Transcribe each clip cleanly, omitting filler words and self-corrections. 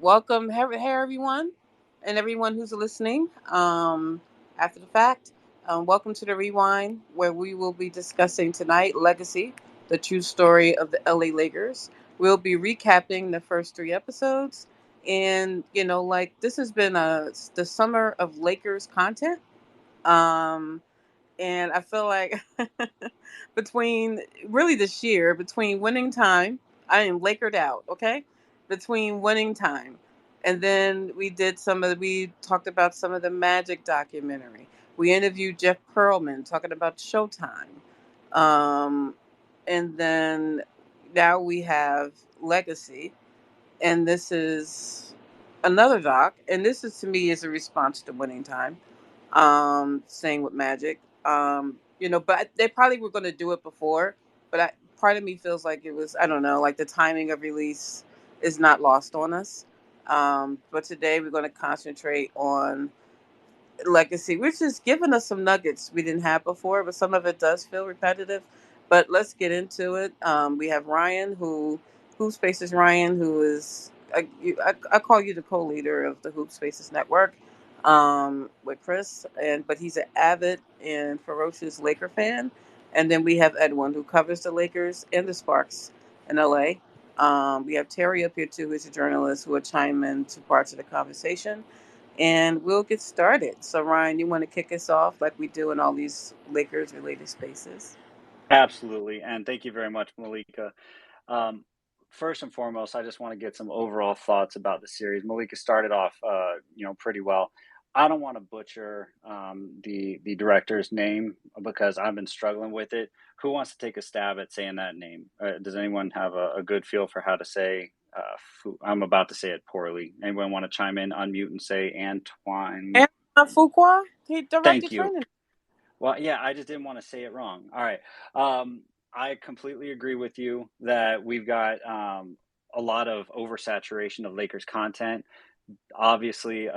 Welcome, hey everyone, and everyone who's listening after the fact. Welcome to the Rewind, where we will be discussing tonight Legacy, the true story of the LA Lakers. We'll be recapping the first three episodes, and this has been the summer of Lakers content. Um, and I feel like between really this year, between winning time, I am Lakered out, okay? Between winning time. And then we talked about some of the Magic documentary. We interviewed Jeff Pearlman talking about Showtime. Um, and then now we have Legacy. And this is another doc. And this is to me is a response to winning time, saying with Magic. But they probably were going to do it before, but part of me feels like it was, I don't know, like the timing of release is not lost on us. But today we're going to concentrate on Legacy, which is giving us some nuggets we didn't have before, but some of it does feel repetitive. But let's get into it. We have Ryan, Hoop Spaces Ryan, who is I call you the co-leader of the Hoop Spaces Network, with Chris, but he's an avid and ferocious Laker fan. And then we have Edwin, who covers the Lakers and the Sparks in LA. We have Terry up here too, who's a journalist who will chime in to parts of the conversation, and we'll get started. So, Ryan, you want to kick us off like we do in all these Lakers related spaces? Absolutely. And thank you very much, Malika. Um, First and foremost, I just want to get some overall thoughts about the series. Malika started off, pretty well. I don't want to butcher the director's name because I've been struggling with it. Who wants to take a stab at saying that name? Does anyone have a good feel for how to say? I'm about to say it poorly. Anyone want to chime in, unmute, and say Antoine? And Fuqua, he Thank directed you. Trinity. Well, yeah, I just didn't want to say it wrong. All right. I completely agree with you that we've got a lot of oversaturation of Lakers content. Obviously,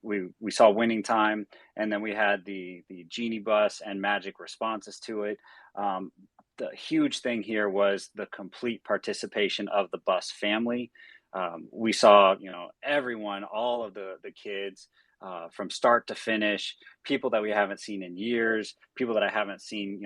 we saw Winning Time, and then we had the Genie Bus and Magic responses to it. Um, the huge thing here was the complete participation of the Bus family. We saw, everyone, all of the kids, from start to finish, people that we haven't seen in years, people that I haven't seen,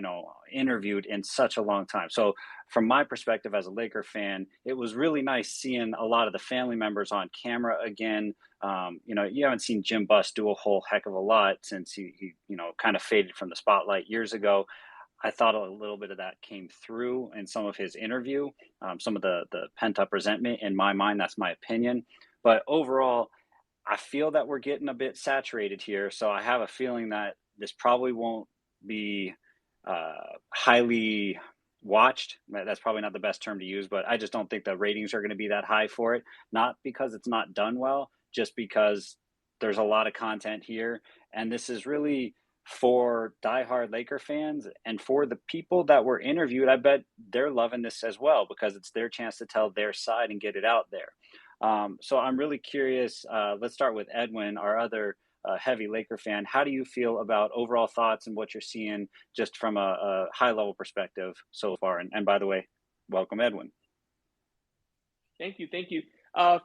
interviewed in such a long time. So, from my perspective as a Laker fan, it was really nice seeing a lot of the family members on camera again. You haven't seen Jim Buss do a whole heck of a lot since he kind of faded from the spotlight years ago. I thought a little bit of that came through in some of his interview, some of the pent up resentment in my mind. That's my opinion. But overall, I feel that we're getting a bit saturated here. So I have a feeling that this probably won't be highly watched. That's probably not the best term to use, but I just don't think the ratings are going to be that high for it. Not because it's not done well, just because there's a lot of content here. And this is really for diehard Laker fans and for the people that were interviewed. I bet they're loving this as well because it's their chance to tell their side and get it out there. So I'm really curious. Let's start with Edwin, our other heavy Laker fan. How do you feel about overall thoughts and what you're seeing just from a high level perspective so far? And by the way, welcome, Edwin. Thank you.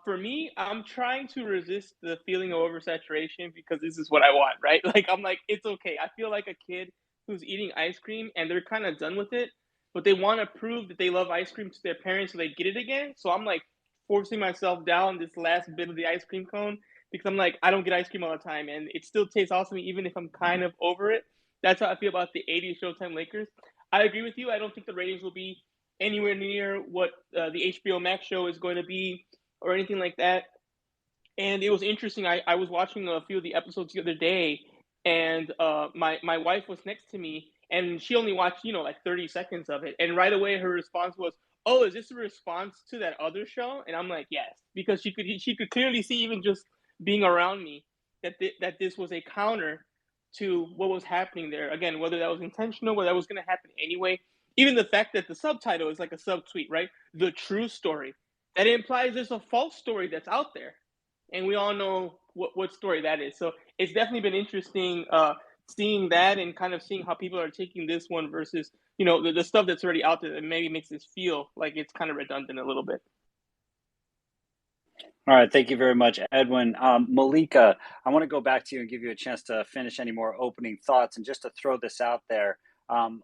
For me, I'm trying to resist the feeling of oversaturation because this is what I want, right? Like I'm like, it's okay. I feel like a kid who's eating ice cream and they're kind of done with it, but they want to prove that they love ice cream to their parents so they get it again. So I'm like forcing myself down this last bit of the ice cream cone because I'm like, I don't get ice cream all the time and it still tastes awesome even if I'm kind of over it. That's how I feel about the '80s Showtime Lakers. I agree with you. I don't think the ratings will be anywhere near what the HBO Max show is going to be or anything like that. And it was interesting. I was watching a few of the episodes the other day, and my wife was next to me, and she only watched like 30 seconds of it, and right away her response was, "Oh, is this a response to that other show?" And I'm like, "Yes," because she could clearly see even just being around me that this was a counter to what was happening there. Again, whether that was intentional, whether that was going to happen anyway. Even the fact that the subtitle is like a subtweet, right? The true story. That implies there's a false story that's out there, and we all know what story that is. So it's definitely been interesting seeing that and kind of seeing how people are taking this one versus the stuff that's already out there that maybe makes this feel like it's kind of redundant a little bit. All right, thank you very much, Edwin. Malika, I want to go back to you and give you a chance to finish any more opening thoughts. And just to throw this out there, um,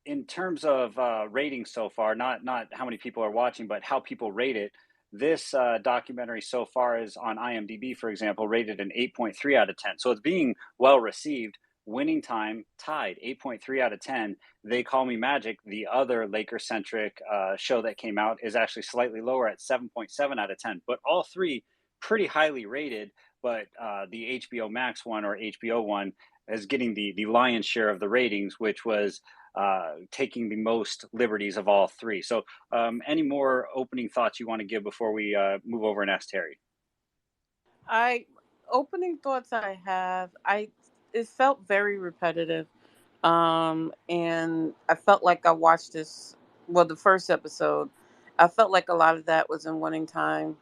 in terms of ratings so far, not how many people are watching, but how people rate it. This documentary so far is on IMDb, for example, rated an 8.3 out of 10. So it's being well received. Winning Time tied 8.3 out of 10. They Call Me Magic, the other Laker centric show that came out, is actually slightly lower at 7.7 out of 10. But all three pretty highly rated. But the HBO Max one, or HBO one, is getting the lion's share of the ratings, which was taking the most liberties of all three. So, any more opening thoughts you want to give before we move over and ask Terry? I Opening thoughts I have, I it felt very repetitive. And I felt like I watched this, well, the first episode. I felt like a lot of that was in Winning Time.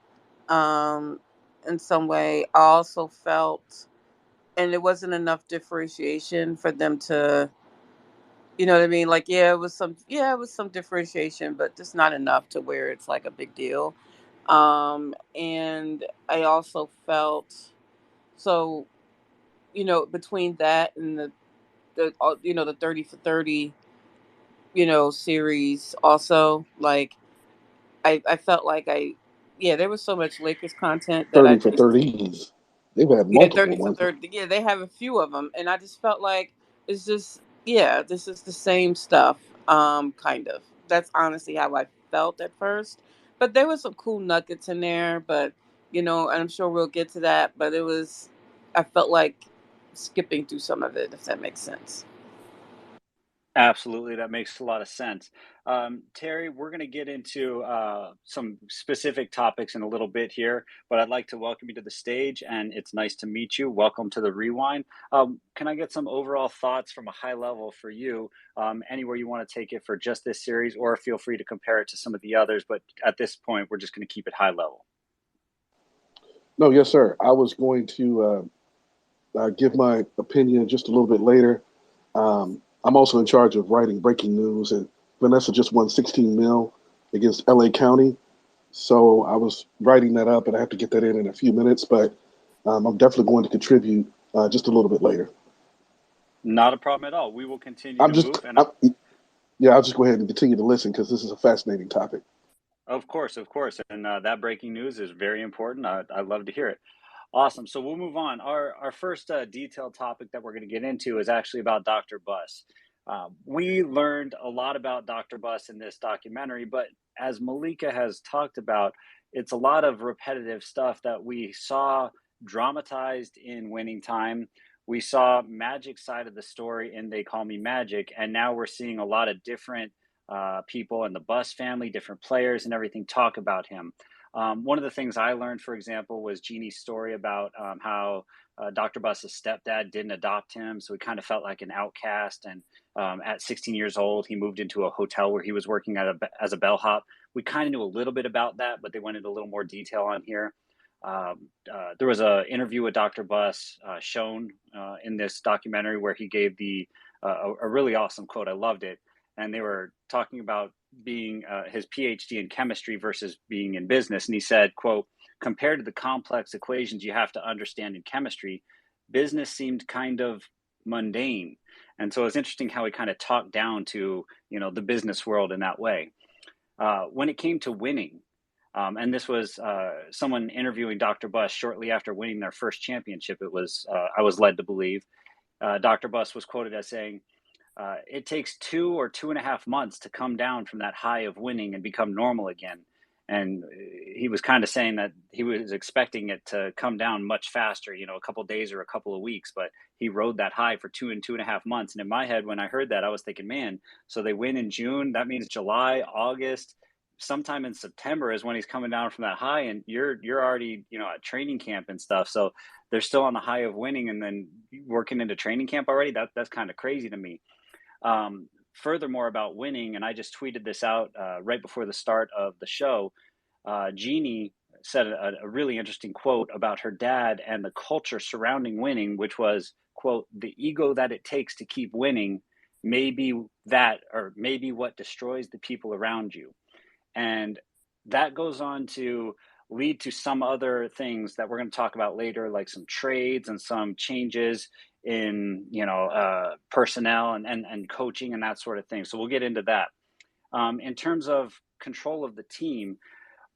Um in some way. I also felt, and it wasn't enough differentiation for them to, you know what I mean? Like, it was some differentiation, but just not enough to where it's like a big deal. And I also felt, so, between that and the 30 for 30, series also, like, I felt like there was so much Lakers content that I 30 for just, 30s. They've had yeah, multiple 30 for ones. 30. Yeah, they have a few of them. And I just felt like it's just, yeah, this is the same stuff, kind of. That's honestly how I felt at first. But there was some cool nuggets in there. But, and I'm sure we'll get to that. But I felt like skipping through some of it, if that makes sense. Absolutely, that makes a lot of sense. Terry, we're going to get into some specific topics in a little bit here, but I'd like to welcome you to the stage, and it's nice to meet you. Welcome to the Rewind. Can I get some overall thoughts from a high level for you, anywhere you want to take it for just this series, or feel free to compare it to some of the others, but at this point, we're just going to keep it high level. No, yes, sir. I was going to give my opinion just a little bit later. I'm also in charge of writing breaking news, and Vanessa just won 16 mil against LA County. So I was writing that up, and I have to get that in a few minutes, but I'm definitely going to contribute just a little bit later. Not a problem at all. We will continue I'm to just, move, and I'm, yeah, I'll just go ahead and continue to listen because this is a fascinating topic. of course, and that breaking news is very important. I love to hear it. Awesome. So we'll move on. Our first detailed topic that we're going to get into is actually about Dr. Buss. We learned a lot about Dr. Buss in this documentary, but as Malika has talked about, it's a lot of repetitive stuff that we saw dramatized in Winning Time. We saw Magic side of the story in They Call Me Magic, and now we're seeing a lot of different people in the Buss family, different players, and everything talk about him. One of the things I learned, for example, was Jeannie's story about how Dr. Buss's stepdad didn't adopt him, so he kind of felt like an outcast. And at 16 years old, he moved into a hotel where he was working as a bellhop. We kind of knew a little bit about that, but they went into a little more detail on here. There was an interview with Dr. Buss shown in this documentary where he gave a really awesome quote. I loved it. And they were talking about being his PhD in chemistry versus being in business. And he said, quote, compared to the complex equations you have to understand in chemistry, business seemed kind of mundane. And so it's interesting how he kind of talked down to, the business world in that way. When it came to winning, and this was someone interviewing Dr. Buss shortly after winning their first championship, it was, I was led to believe, Dr. Buss was quoted as saying, it takes 2 or 2.5 months to come down from that high of winning and become normal again. And he was kind of saying that he was expecting it to come down much faster, a couple of days or a couple of weeks, but he rode that high for 2 and 2.5 months. And in my head, when I heard that, I was thinking, man, so they win in June. That means July, August, sometime in September is when he's coming down from that high. And you're already, at training camp and stuff. So they're still on the high of winning and then working into training camp already. That's kind of crazy to me. Furthermore, about winning, and I just tweeted this out right before the start of the show. Jeannie said a really interesting quote about her dad and the culture surrounding winning, which was, quote, the ego that it takes to keep winning may be what destroys the people around you. And that goes on to lead to some other things that we're going to talk about later, like some trades and some changes in, personnel and coaching and that sort of thing. So we'll get into that. In terms of control of the team,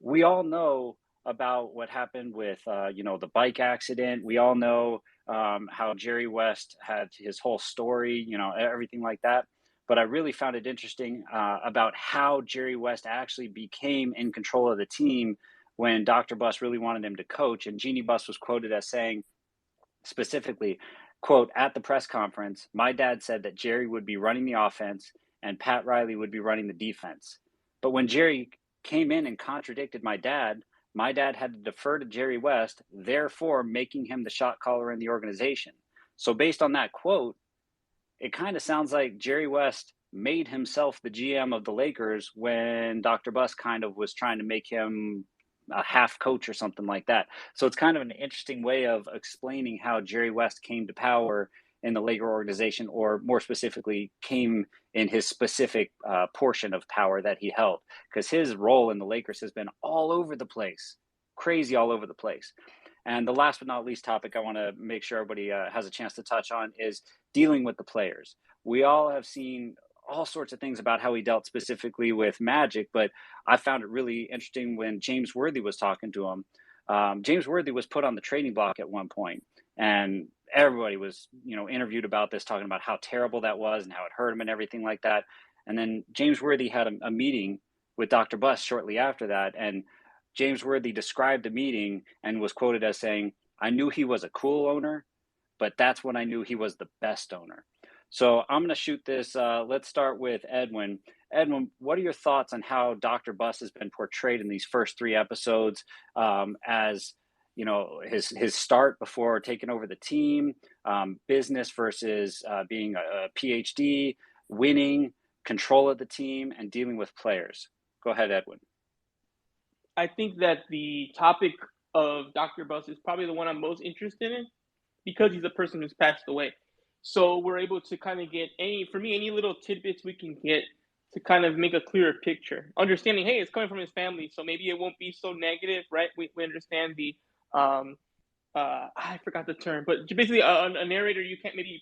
we all know about what happened with, the bike accident. We all know how Jerry West had his whole story, everything like that. But I really found it interesting about how Jerry West actually became in control of the team when Dr. Buss really wanted him to coach. And Jeanie Buss was quoted as saying specifically, quote, "At the press conference, my dad said that Jerry would be running the offense and Pat Riley would be running the defense. But when Jerry came in and contradicted my dad had to defer to Jerry West, therefore making him the shot caller in the organization." So based on that quote, it kind of sounds like Jerry West made himself the GM of the Lakers when Dr. Buss kind of was trying to make him a half coach or something like that. So it's kind of an interesting way of explaining how Jerry West came to power in the Laker organization, or more specifically, came in his specific portion of power that he held, because his role in the Lakers has been all over the place, crazy all over the place. And the last but not least topic I want to make sure everybody has a chance to touch on is dealing with the players. We all have seen all sorts of things about how he dealt specifically with Magic, but I found it really interesting when James Worthy was talking to him. James Worthy was put on the trading block at one point, and everybody was, interviewed about this, talking about how terrible that was and how it hurt him and everything like that. And then James Worthy had a meeting with Dr. Buss shortly after that, and James Worthy described the meeting and was quoted as saying, "I knew he was a cool owner, but that's when I knew he was the best owner." So I'm going to shoot this. Let's start with Edwin. Edwin, what are your thoughts on how Dr. Buss has been portrayed in these first 3 episodes, as his start before taking over the team, business versus being a PhD, winning, control of the team, and dealing with players? Go ahead, Edwin. I think that the topic of Dr. Buss is probably the one I'm most interested in, because he's a person who's passed away. So we're able to kind of get any little tidbits we can get to kind of make a clearer picture. Understanding, hey, it's coming from his family, so maybe it won't be so negative, right? We understand the, I forgot the term, but basically a narrator you can't maybe,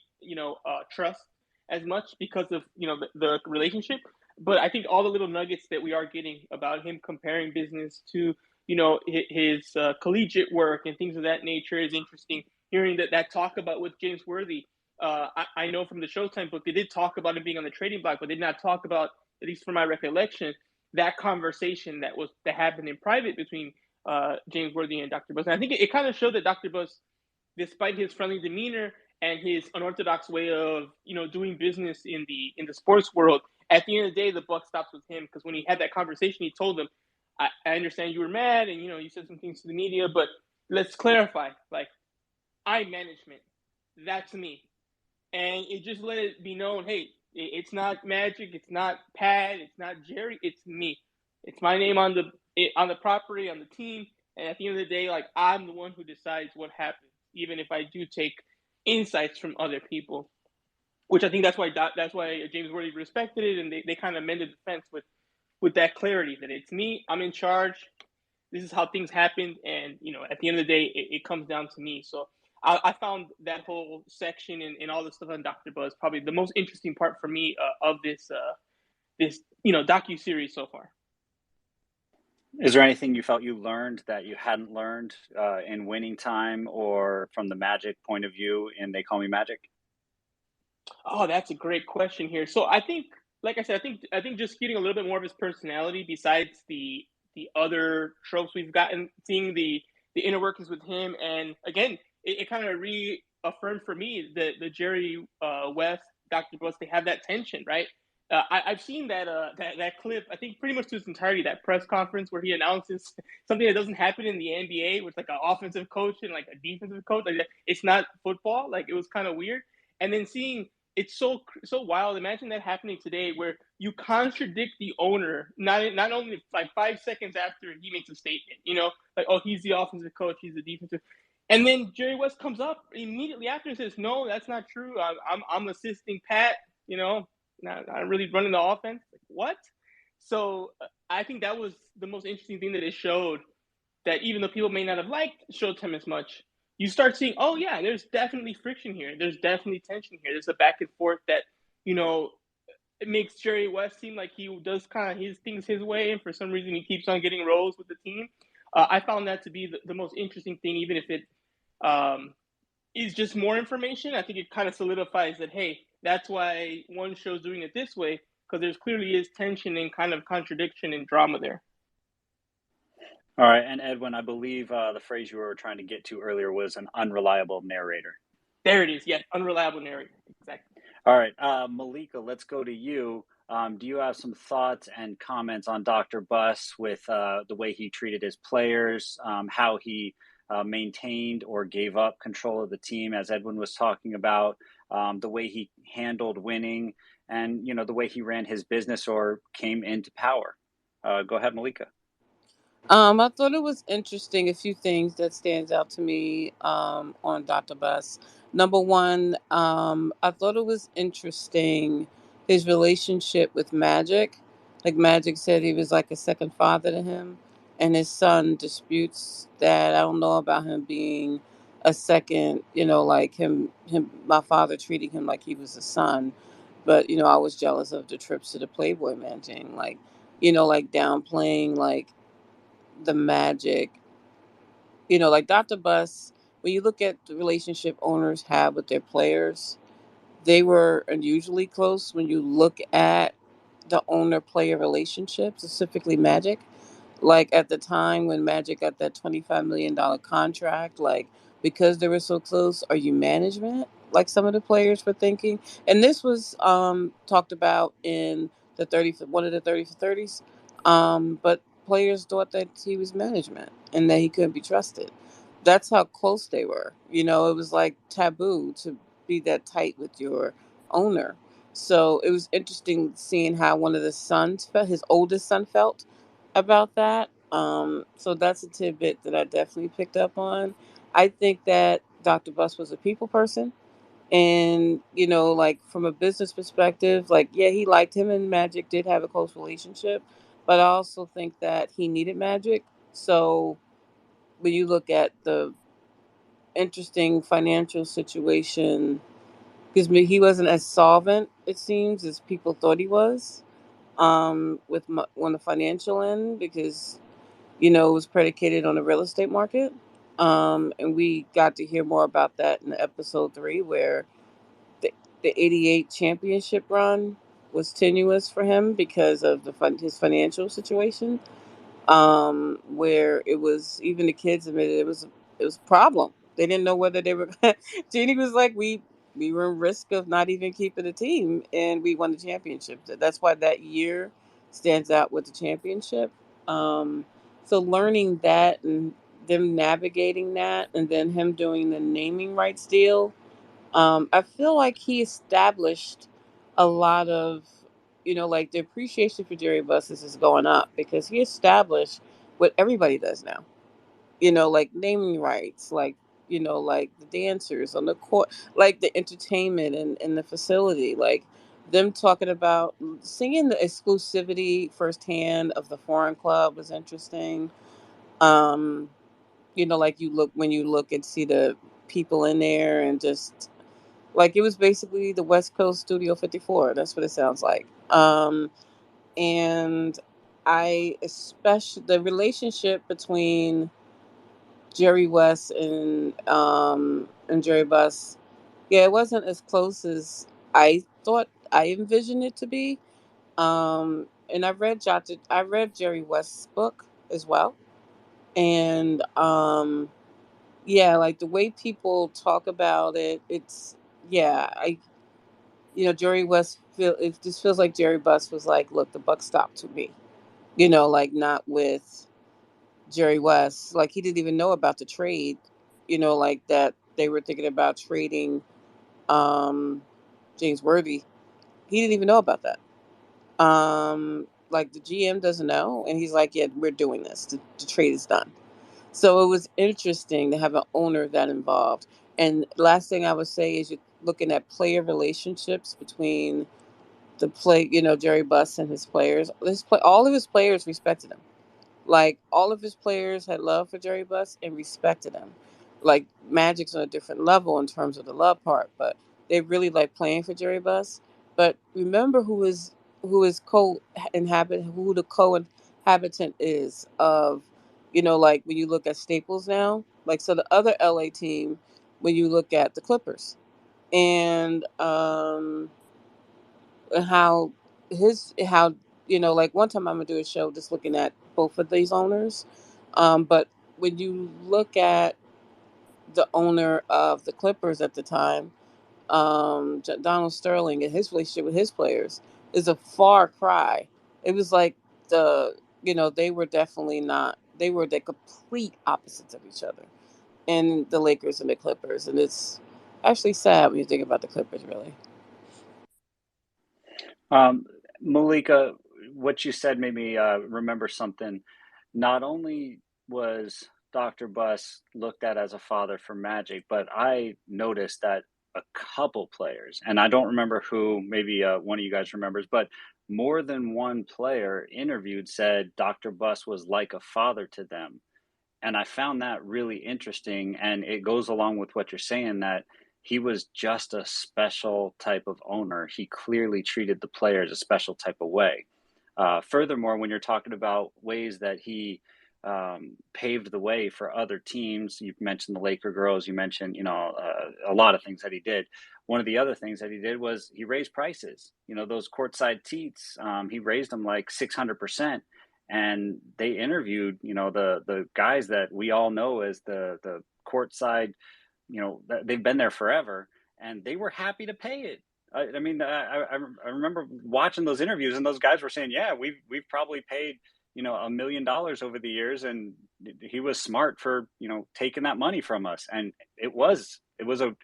trust as much because of, the relationship. But I think all the little nuggets that we are getting about him comparing business to, his collegiate work and things of that nature is interesting. Hearing that talk about with James Worthy, I know from the Showtime book, they did talk about him being on the trading block, but they did not talk about, at least from my recollection, that conversation that happened in private between James Worthy and Dr. Buss. And I think it kind of showed that Dr. Buss, despite his friendly demeanor and his unorthodox way of doing business in the sports world, at the end of the day, the buck stops with him, because when he had that conversation, he told them, I understand you were mad and you said some things to the media, but let's clarify, like, I'm management, that's me. And it just let it be known, hey, it's not Magic, it's not Pat, it's not Jerry, it's me. It's my name on the property, on the team, and at the end of the day, like, I'm the one who decides what happens, even if I do take insights from other people. Which I think that's why James Worthy respected it, and they kind of mended the fence with that clarity that it's me, I'm in charge, this is how things happened, and at the end of the day, it comes down to me. So I found that whole section and all the stuff on Dr. Buss probably the most interesting part for me of this docu-series so far. Is there anything you felt you learned that you hadn't learned in Winning Time, or from the Magic point of view in They Call Me Magic? Oh, that's a great question here. So I think, like I said, I think just getting a little bit more of his personality besides the other tropes we've gotten, seeing the inner workings with him, and again, it kind of reaffirmed for me the Jerry West, Dr. Buss, they have that tension, right? I've seen that clip, I think pretty much to its entirety, that press conference where he announces something that doesn't happen in the NBA with like an offensive coach and like a defensive coach. Like, it's not football. Like, it was kind of weird. And then seeing, it's so wild. Imagine that happening today, where you contradict the owner, not only like 5 seconds after he makes a statement, like, oh, he's the offensive coach, he's the defensive. And then Jerry West comes up immediately after and says, no, that's not true. I'm assisting Pat, not really running the offense. Like, what? So I think that was the most interesting thing that it showed, that even though people may not have liked Showtime as much, you start seeing, oh yeah, there's definitely friction here. There's definitely tension here. There's a back and forth that, you know, it makes Jerry West seem like he does kind of his things his way, and for some reason he keeps on getting roles with the team. I found that to be the most interesting thing, even if it is just more information. I think it kind of solidifies that, hey, that's why one show's doing it this way, because there's clearly is tension and kind of contradiction and drama there. All right, and Edwin, I believe the phrase you were trying to get to earlier was an unreliable narrator. There it is. Yes, unreliable narrator. Exactly. All right, Malika, let's go to you. Do you have some thoughts and comments on Dr. Buss with the way he treated his players, how he maintained or gave up control of the team, as Edwin was talking about, the way he handled winning, and the way he ran his business or came into power? Go ahead, Malika. I thought it was interesting. A few things that stands out to me on Dr. Buss. Number one, I thought it was interesting his relationship with Magic. Like Magic said, he was like a second father to him, and his son disputes that. I don't know about him being a second. Like my father treating him like he was a son, but I was jealous of the trips to the Playboy Mansion, like like downplaying like the Magic, like Dr. Buss, when you look at the relationship owners have with their players, they were unusually close when you look at the owner player relationship, specifically Magic. Like at the time when Magic got that $25 million contract, like because they were so close, are you management? Like some of the players were thinking, and this was talked about in one of the 30 for 30s. But players thought that he was management and that he couldn't be trusted. That's how close they were. It was like taboo to be that tight with your owner. So it was interesting seeing how one of the sons felt, his oldest son felt about that. So that's a tidbit that I definitely picked up on. I think that Dr. Buss was a people person. And, like from a business perspective, like, yeah, he liked him and Magic did have a close relationship. But I also think that he needed Magic. So when you look at the interesting financial situation, because he wasn't as solvent, it seems, as people thought he was with on the financial end, because it was predicated on the real estate market. And we got to hear more about that in episode 3, where the, the 88 championship run was tenuous for him because of his financial situation, where it was, even the kids admitted it was a problem. They didn't know whether they were. Jeannie was like, we were in risk of not even keeping the team, and we won the championship. That's why that year stands out with the championship. So learning that and them navigating that, and then him doing the naming rights deal, I feel like he established a lot of, like the appreciation for Jerry Buses is going up because he established what everybody does now. Like naming rights, like the dancers on the court, like the entertainment and the facility, like them talking about seeing the exclusivity firsthand of the foreign club was interesting. Um, like when you look and see the people in there and just like it was basically the West Coast Studio 54. That's what it sounds like. And I especially the relationship between Jerry West and Jerry Buss. Yeah, it wasn't as close as I thought I envisioned it to be. And I read Jerry West's book as well, and yeah, like the way people talk about it, it's yeah, Jerry West it just feels like Jerry Buss was like, look, the buck stopped to me. Like not with Jerry West. Like he didn't even know about the trade, like that they were thinking about trading um James Worthy. He didn't even know about that. Like the GM doesn't know, and he's like, yeah, we're doing this. The trade is done. So it was interesting to have an owner that involved. And last thing I would say is you're looking at player relationships between Jerry Buss and his players. All of his players respected him. Like all of his players had love for Jerry Buss and respected him. Like Magic's on a different level in terms of the love part, but they really like playing for Jerry Buss. But remember who is co-inhabit who the co-inhabitant is of, like when you look at Staples now, like so the other LA team, when you look at the Clippers and how how like one time I'm gonna do a show just looking at both of these owners, but when you look at the owner of the Clippers at the time, Donald Sterling, and his relationship with his players is a far cry. It was like they were definitely not. They were the complete opposites of each other, and the Lakers and the Clippers, and it's actually sad when you think about the Clippers, really. Um, Malika, what you said made me remember something. Not only was Dr. Buss looked at as a father for Magic, but I noticed that a couple players, and I don't remember who, maybe one of you guys remembers, but more than one player interviewed said Dr. Buss was like a father to them. And I found that really interesting. And it goes along with what you're saying that he was just a special type of owner. He clearly treated the players a special type of way. Furthermore, when you're talking about ways that he paved the way for other teams, you mentioned the Laker girls, you mentioned, a lot of things that he did. One of the other things that he did was he raised prices. Those courtside seats, he raised them like 600%, and they interviewed the guys that we all know as the courtside, they've been there forever, and they were happy to pay it. I mean, I remember watching those interviews, and those guys were saying, yeah, we've probably paid $1 million over the years, and he was smart for taking that money from us. And it was a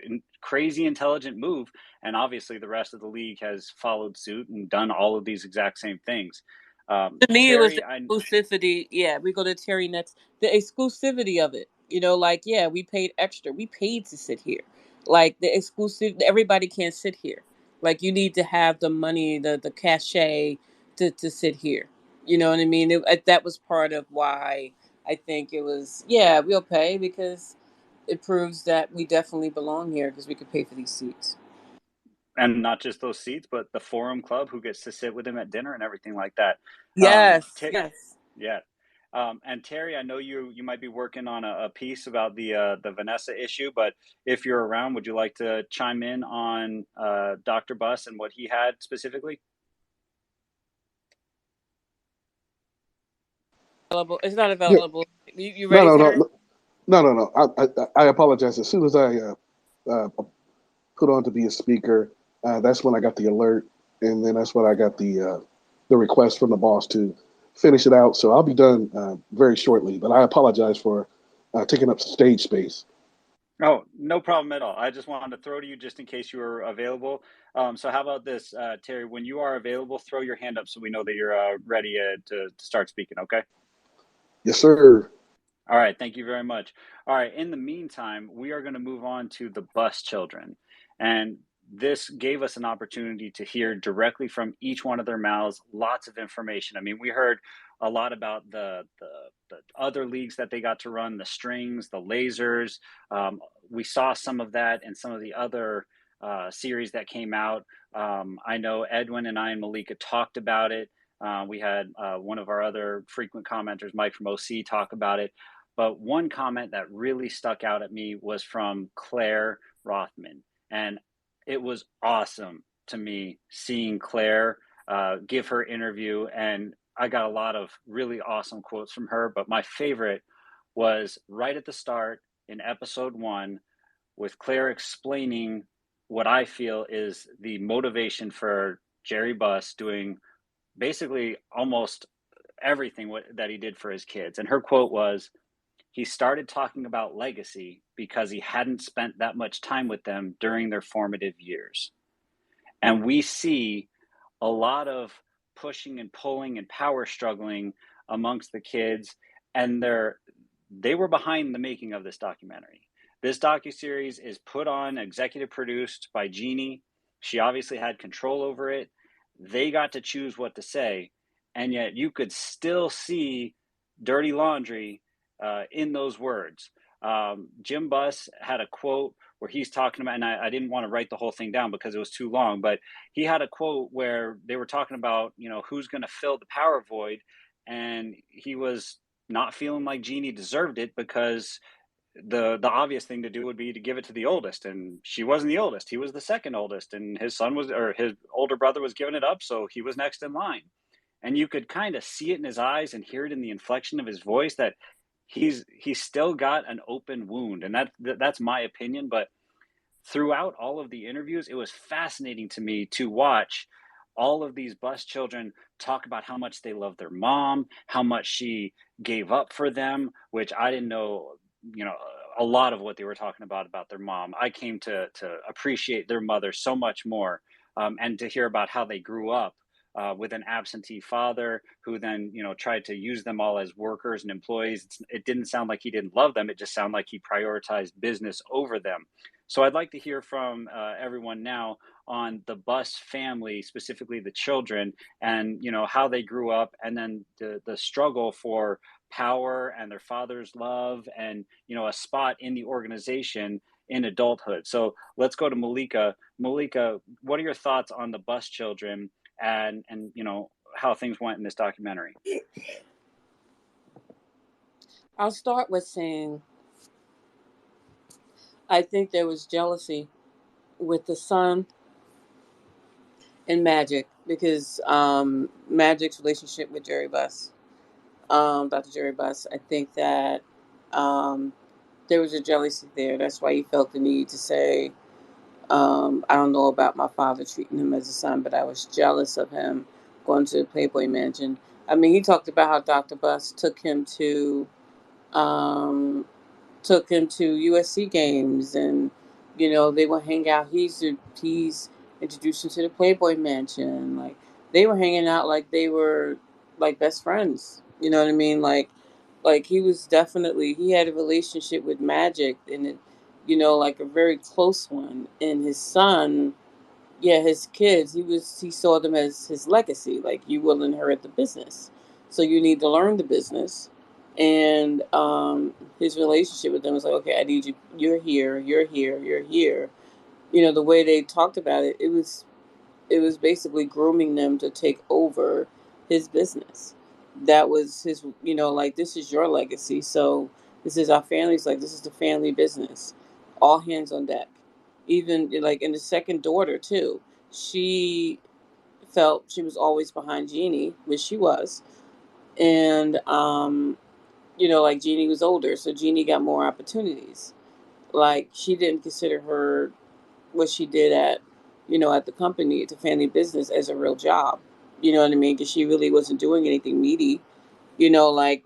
crazy intelligent move, and obviously the rest of the league has followed suit and done all of these exact same things. To me, it was the Terry, I exclusivity. Yeah, we go to Terry next. The exclusivity of it. Like, yeah, we paid extra. We paid to sit here. Like the exclusive. Everybody can't sit here. Like you need to have the money, the cachet to sit here. You know what I mean? That was part of why I think it was. Yeah, we'll pay because it proves that we definitely belong here because we could pay for these seats. and not just those seats, but the Forum Club, who gets to sit with him at dinner and everything like that. Yes. Yes. Yeah. And Terry, I know you might be working on a piece about the Vanessa issue, but if you're around, would you like to chime in on Dr. Buss and what he had specifically? Available. It's not Yeah. available. You No, ready, no, no, Terry? no, no, no, no. I apologize. As soon as I put on to be a speaker, that's when I got the alert, and then that's when I got the request from the boss to finish it out. So I'll be done very shortly. But I apologize for taking up stage space. Oh, no problem at all. I just wanted to throw to you just in case you were available. So how about this, Terry? When you are available, throw your hand up so we know that you're ready to start speaking. Okay. Yes, sir. All right, thank you very much. All right, in the meantime, we are going to move on to the Bus children. And this gave us an opportunity to hear directly from each one of their mouths lots of information. I mean, we heard a lot about the other leagues that they got to run, the strings, the lasers. We saw some of that in some of the other series that came out. I know Edwin and I and Malika talked about it. We had one of our other frequent commenters, Mike from OC, talk about it. But one comment that really stuck out at me was from Claire Rothman. And it was awesome to me seeing Claire give her interview. And I got a lot of really awesome quotes from her. But my favorite was right at the start in episode 1, with Claire explaining what I feel is the motivation for Jerry Buss doing basically almost everything that he did for his kids. And her quote was, he started talking about legacy because he hadn't spent that much time with them during their formative years. And we see a lot of pushing and pulling and power struggling amongst the kids, and they were behind the making of this documentary. This docuseries is put on, executive produced by Jeannie. She obviously had control over it. They got to choose what to say, and yet you could still see dirty laundry in those words. Jim Buss had a quote where he's talking about, and I didn't want to write the whole thing down because it was too long, but he had a quote where they were talking about, who's going to fill the power void. And he was not feeling like Jeannie deserved it because the obvious thing to do would be to give it to the oldest, and she wasn't the oldest. He was the second oldest, and his older brother was giving it up, so he was next in line. And you could kind of see it in his eyes and hear it in the inflection of his voice that he's still got an open wound. And that's my opinion. But throughout all of the interviews, it was fascinating to me to watch all of these Buss children talk about how much they love their mom, how much she gave up for them, which I didn't know, a lot of what they were talking about their mom. I came to appreciate their mother so much more, and to hear about how they grew up with an absentee father who then, tried to use them all as workers and employees. It didn't sound like he didn't love them. It just sounded like he prioritized business over them. So I'd like to hear from everyone now on the Buss family, specifically the children, and how they grew up, and then the struggle for power and their father's love, and a spot in the organization in adulthood. So let's go to Malika. Malika, what are your thoughts on the Buss children and how things went in this documentary? I'll start with saying I think there was jealousy with the son and Magic because Magic's relationship with Jerry Buss, Dr. Jerry Buss, I think that um, there was a jealousy there. That's why he felt the need to say, I don't know about my father treating him as a son, but I was jealous of him going to the Playboy Mansion. I mean, he talked about how Dr. Buss um, took him to USC games, and they would hang out. He's introduced him to the Playboy Mansion. Like they were hanging out like they were like best friends. You know what I mean? Like he had a relationship with Magic, and it, like a very close one. And his son, yeah, his kids, he saw them as his legacy. Like you will inherit the business, so you need to learn the business. And his relationship with them was like, okay, I need you. You're here. You're here. You're here. The way they talked about it, it was basically grooming them to take over his business. That was his, like this is your legacy. So this is our family's, like this is the family business. All hands on deck. Even like in the second daughter too, she felt she was always behind Jeannie, which she was, and like Jeannie was older, so Jeannie got more opportunities. Like she didn't consider her what she did at the company, at the family business, as a real job. You know what I mean? Because she really wasn't doing anything meaty,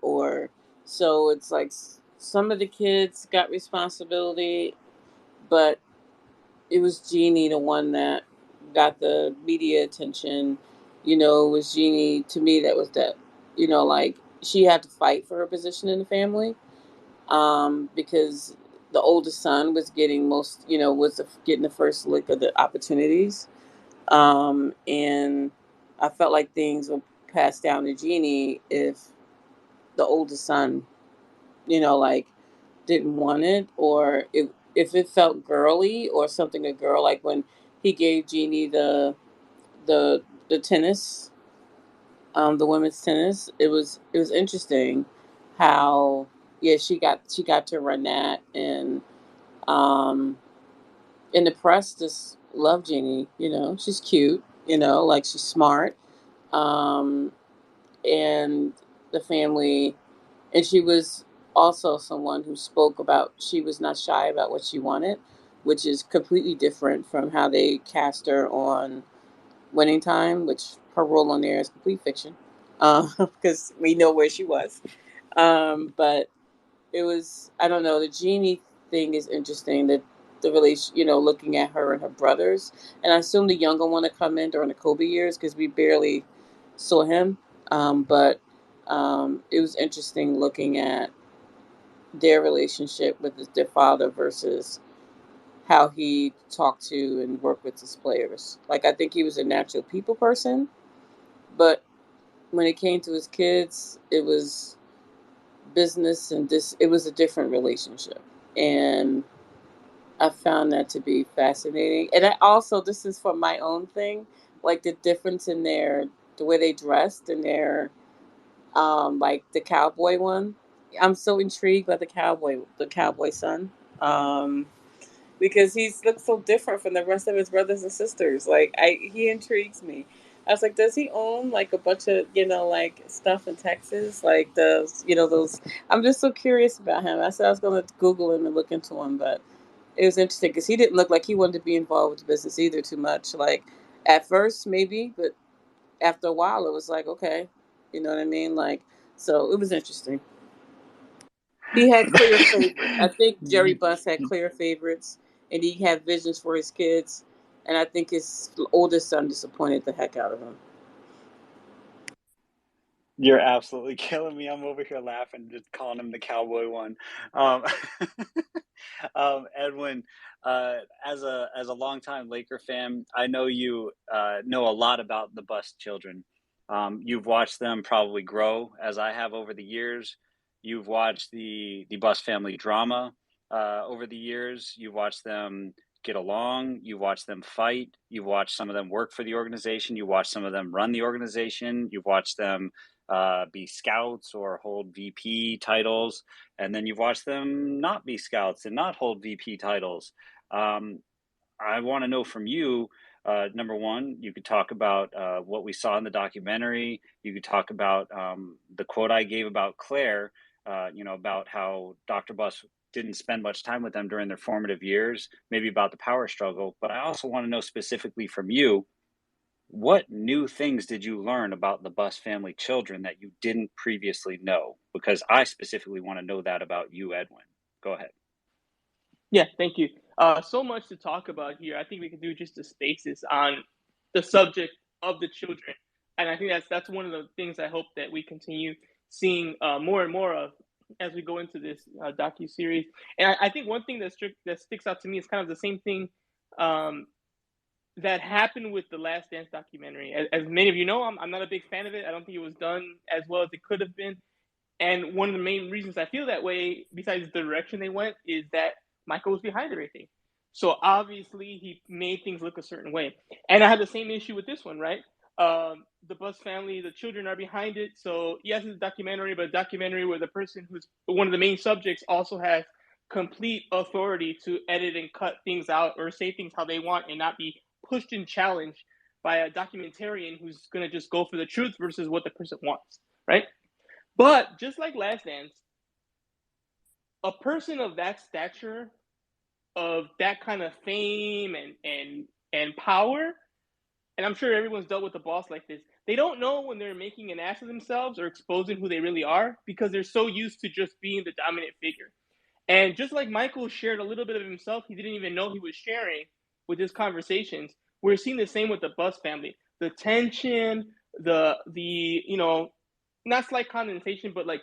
or so it's like some of the kids got responsibility, but it was Jeannie, the one that got the media attention. It was Jeannie, to me, that was that, like she had to fight for her position in the family, because the oldest son was getting getting the first lick of the opportunities, and I felt like things were passed down to Jeannie if the oldest son, like didn't want it, or if it felt girly or something a girl, like when he gave Jeannie the tennis, the women's tennis. It was interesting how, yeah, she got to run that, and um the press just love Jeannie. She's cute. Like she's smart, um and the family, and she was also someone who spoke about, she was not shy about what she wanted, which is completely different from how they cast her on Winning Time, which her role on there is complete fiction, because we know where she was. But it was, I don't know, the Jeannie thing is interesting, that the relation, looking at her and her brothers, and I assume the younger one to come in during the Kobe years because we barely saw him, but it was interesting looking at their relationship with their father versus how he talked to and worked with his players. Like I think he was a natural people person, but when it came to his kids, it was business and this, it was a different relationship. And I found that to be fascinating. And I also, this is for my own thing, like the difference in the way they dressed and their, like the cowboy one. I'm so intrigued by the cowboy son. Um, because he looks so different from the rest of his brothers and sisters. Like he intrigues me. I was like, does he own like a bunch of like stuff in Texas, like those those? I'm just so curious about him. I said I was going to Google him and look into him, but it was interesting because he didn't look like he wanted to be involved with the business either too much. Like at first maybe, but after a while it was like okay, you know what I mean? Like so it was interesting. He had clear favorites. I think Jerry Buss had clear favorites, and he had visions for his kids. And I think his oldest son disappointed the heck out of him. You're absolutely killing me. I'm over here laughing, just calling him the cowboy one. Um, Edwin, as a longtime Laker fan, I know you know a lot about the Buss children. You've watched them probably grow, as I have over the years. You've watched the Buss family drama over the years. You've watched them get along. You've watched them fight. You've watched some of them work for the organization. You watched some of them run the organization. You've watched them be scouts or hold VP titles, and then you've watched them not be scouts and not hold VP titles. Um, I want to know from you. Number one, you could talk about what we saw in the documentary. You could talk about the quote I gave about Claire. About how Dr. Buss didn't spend much time with them during their formative years. Maybe about the power struggle. But I also want to know specifically from you, what new things did you learn about the Buss family children that you didn't previously know? Because I specifically want to know that about you, Edwin. Go ahead. Yeah, thank you. So much to talk about here. I think we can do just a spaces on the subject of the children, and I think that's one of the things I hope that we continue seeing more and more of as we go into this docu series. And I think one thing that sticks out to me is kind of the same thing um, that happened with the Last Dance documentary. As many of you know, I'm not a big fan of it. I don't think it was done as well as it could have been. And one of the main reasons I feel that way, besides the direction they went, is that Michael was behind everything. So obviously he made things look a certain way. And I had the same issue with this one, right? The Buss family, the children are behind it. So yes, it's a documentary, but a documentary where the person who's one of the main subjects also has complete authority to edit and cut things out or say things how they want and not be pushed and challenged by a documentarian who's going to just go for the truth versus what the person wants, right? But just like Last Dance, a person of that stature, of that kind of fame and power, and I'm sure everyone's dealt with a boss like this, they don't know when they're making an ass of themselves or exposing who they really are because they're so used to just being the dominant figure. And just like Michael shared a little bit of himself, he didn't even know he was sharing with his conversations. We're seeing the same with the Buss family. The tension, the not slight condensation, but like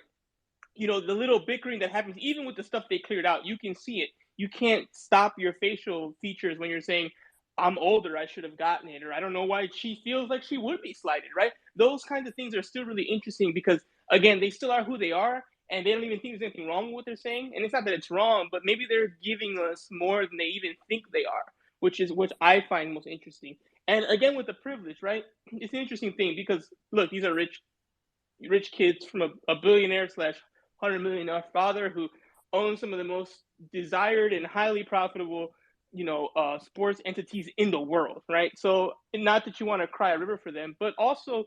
the little bickering that happens, even with the stuff they cleared out, you can see it. You can't stop your facial features when you're saying, I'm older, I should have gotten it, or I don't know why she feels like she would be slighted, right? Those kinds of things are still really interesting because, again, they still are who they are, and they don't even think there's anything wrong with what they're saying. And it's not that it's wrong, but maybe they're giving us more than they even think they are, which is what I find most interesting. And again, with the privilege, right? It's an interesting thing because, look, these are rich kids from a billionaire slash $100 million father who owns some of the most desired and highly profitable, sports entities in the world, right? So, not that you want to cry a river for them, but also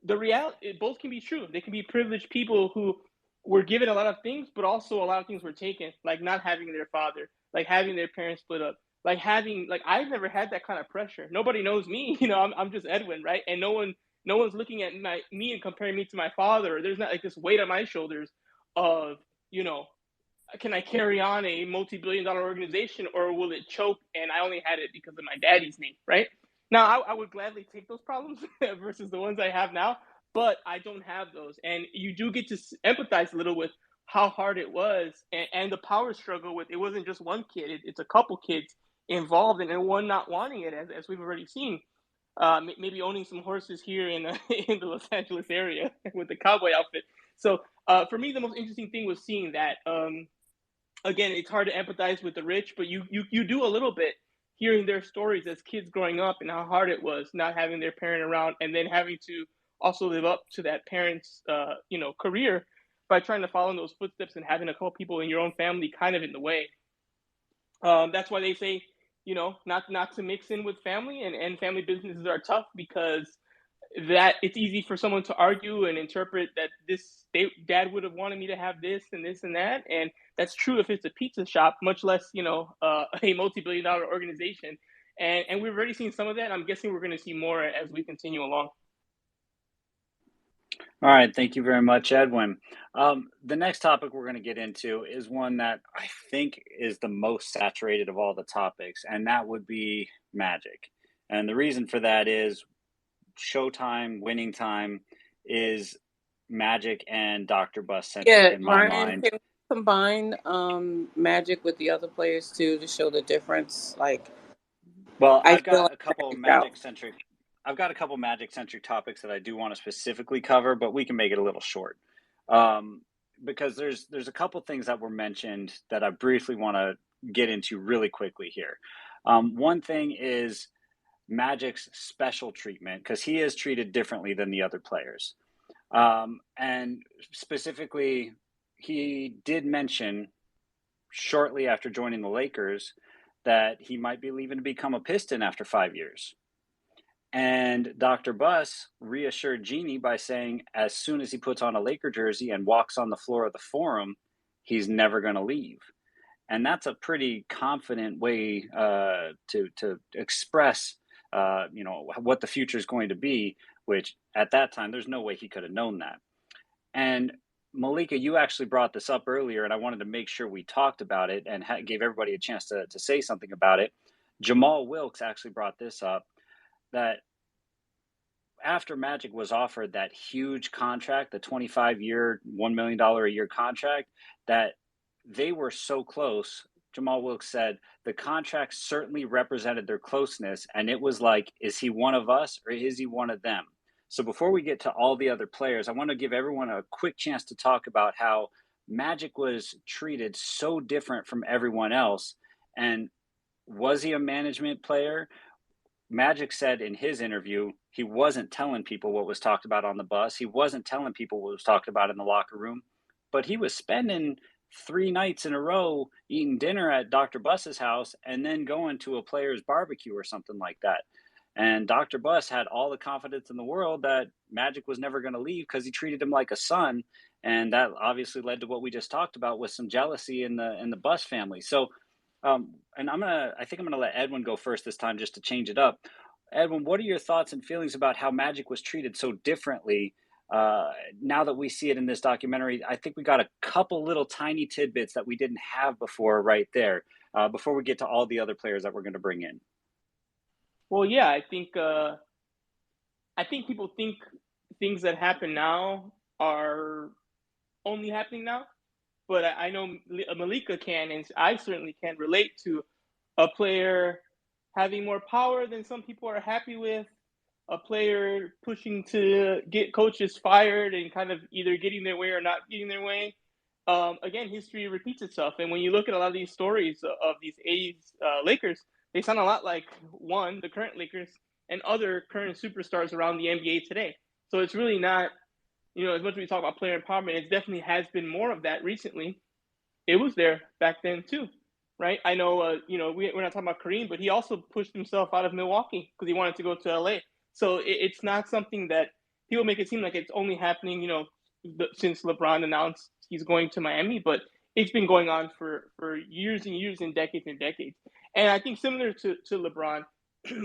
the reality, both can be true. They can be privileged people who were given a lot of things, but also a lot of things were taken, like not having their father, like having their parents split up, like I've never had that kind of pressure. Nobody knows me, I'm just Edwin, right? And no one's looking at me and comparing me to my father. There's not like this weight on my shoulders of, can I carry on a multi-billion-dollar organization or will it choke and I only had it because of my daddy's name, right? Now, I would gladly take those problems versus the ones I have now, but I don't have those. And you do get to empathize a little with how hard it was and the power struggle with, it wasn't just one kid, it's a couple kids involved and one not wanting it, as we've already seen. Maybe owning some horses here in in the Los Angeles area with the cowboy outfit. So For me, the most interesting thing was seeing that. Again, it's hard to empathize with the rich, but you do a little bit hearing their stories as kids growing up and how hard it was not having their parent around, and then having to also live up to that parent's career by trying to follow in those footsteps and having a couple people in your own family kind of in the way. That's why they say, not to mix in with family, and family businesses are tough because that it's easy for someone to argue and interpret that dad would have wanted me to have this and this and that, and that's true if it's a pizza shop, much less a multi-billion-dollar organization, and we've already seen some of that. I'm guessing we're going to see more as we continue along. All right, thank you very much, Edwin. The next topic we're going to get into is one that I think is the most saturated of all the topics, and that would be Magic. And the reason for that is Showtime, winning time is Magic and Dr. Buss centric in my Ryan, mind. can we combine Magic with the other players too to show the difference? Well, I I've feel got like a couple Magic's Magic centric. I've got a couple Magic centric topics that I do want to specifically cover, but we can make it a little short. Because there's a couple things that were mentioned that I briefly want to get into really quickly here. One thing is Magic's special treatment, because he is treated differently than the other players. And specifically, he did mention shortly after joining the Lakers that he might be leaving to become a Piston after 5 years. And Dr. Buss reassured Jeanie by saying as soon as he puts on a Laker jersey and walks on the floor of the Forum, he's never going to leave. And that's a pretty confident way to express, what the future is going to be, which at that time, there's no way he could have known that. And Malika, you actually brought this up earlier, and I wanted to make sure we talked about it and gave everybody a chance to say something about it. Jamal Wilkes actually brought this up, that after Magic was offered that huge contract, the 25-year, $1 million a year contract, that they were so close. Jamal Wilkes said the contract certainly represented their closeness, and it was like, is he one of us or is he one of them? So before we get to all the other players, I want to give everyone a quick chance to talk about how Magic was treated so different from everyone else. And was he a management player? Magic said in his interview, he wasn't telling people what was talked about on the bus. He wasn't telling people what was talked about in the locker room, but he was spending 3 nights in a row eating dinner at Dr. Buss's house and then going to a player's barbecue or something like that. And Dr. Buss had all the confidence in the world that Magic was never going to leave because he treated him like a son. And that obviously led to what we just talked about with some jealousy in the Buss family. So, and I think I'm gonna let Edwin go first this time just to change it up. Edwin, what are your thoughts and feelings about how Magic was treated so differently now that we see it in this documentary? I think we got a couple little tiny tidbits that we didn't have before right there, before we get to all the other players that we're going to bring in. Well, yeah, I think people think things that happen now are only happening now, but I know Malika can, and I certainly can relate to a player having more power than some people are happy with, a player pushing to get coaches fired and kind of either getting their way or not getting their way. Again, history repeats itself. And when you look at a lot of these stories of these 80s Lakers, they sound a lot like, one, the current Lakers and other current superstars around the NBA today. So it's really not, as much as we talk about player empowerment, it definitely has been more of that recently. It was there back then too, right? I know, we're not talking about Kareem, but he also pushed himself out of Milwaukee because he wanted to go to LA. So it's not something that people make it seem like it's only happening, since LeBron announced he's going to Miami, but it's been going on for years and years and decades. And I think similar to LeBron,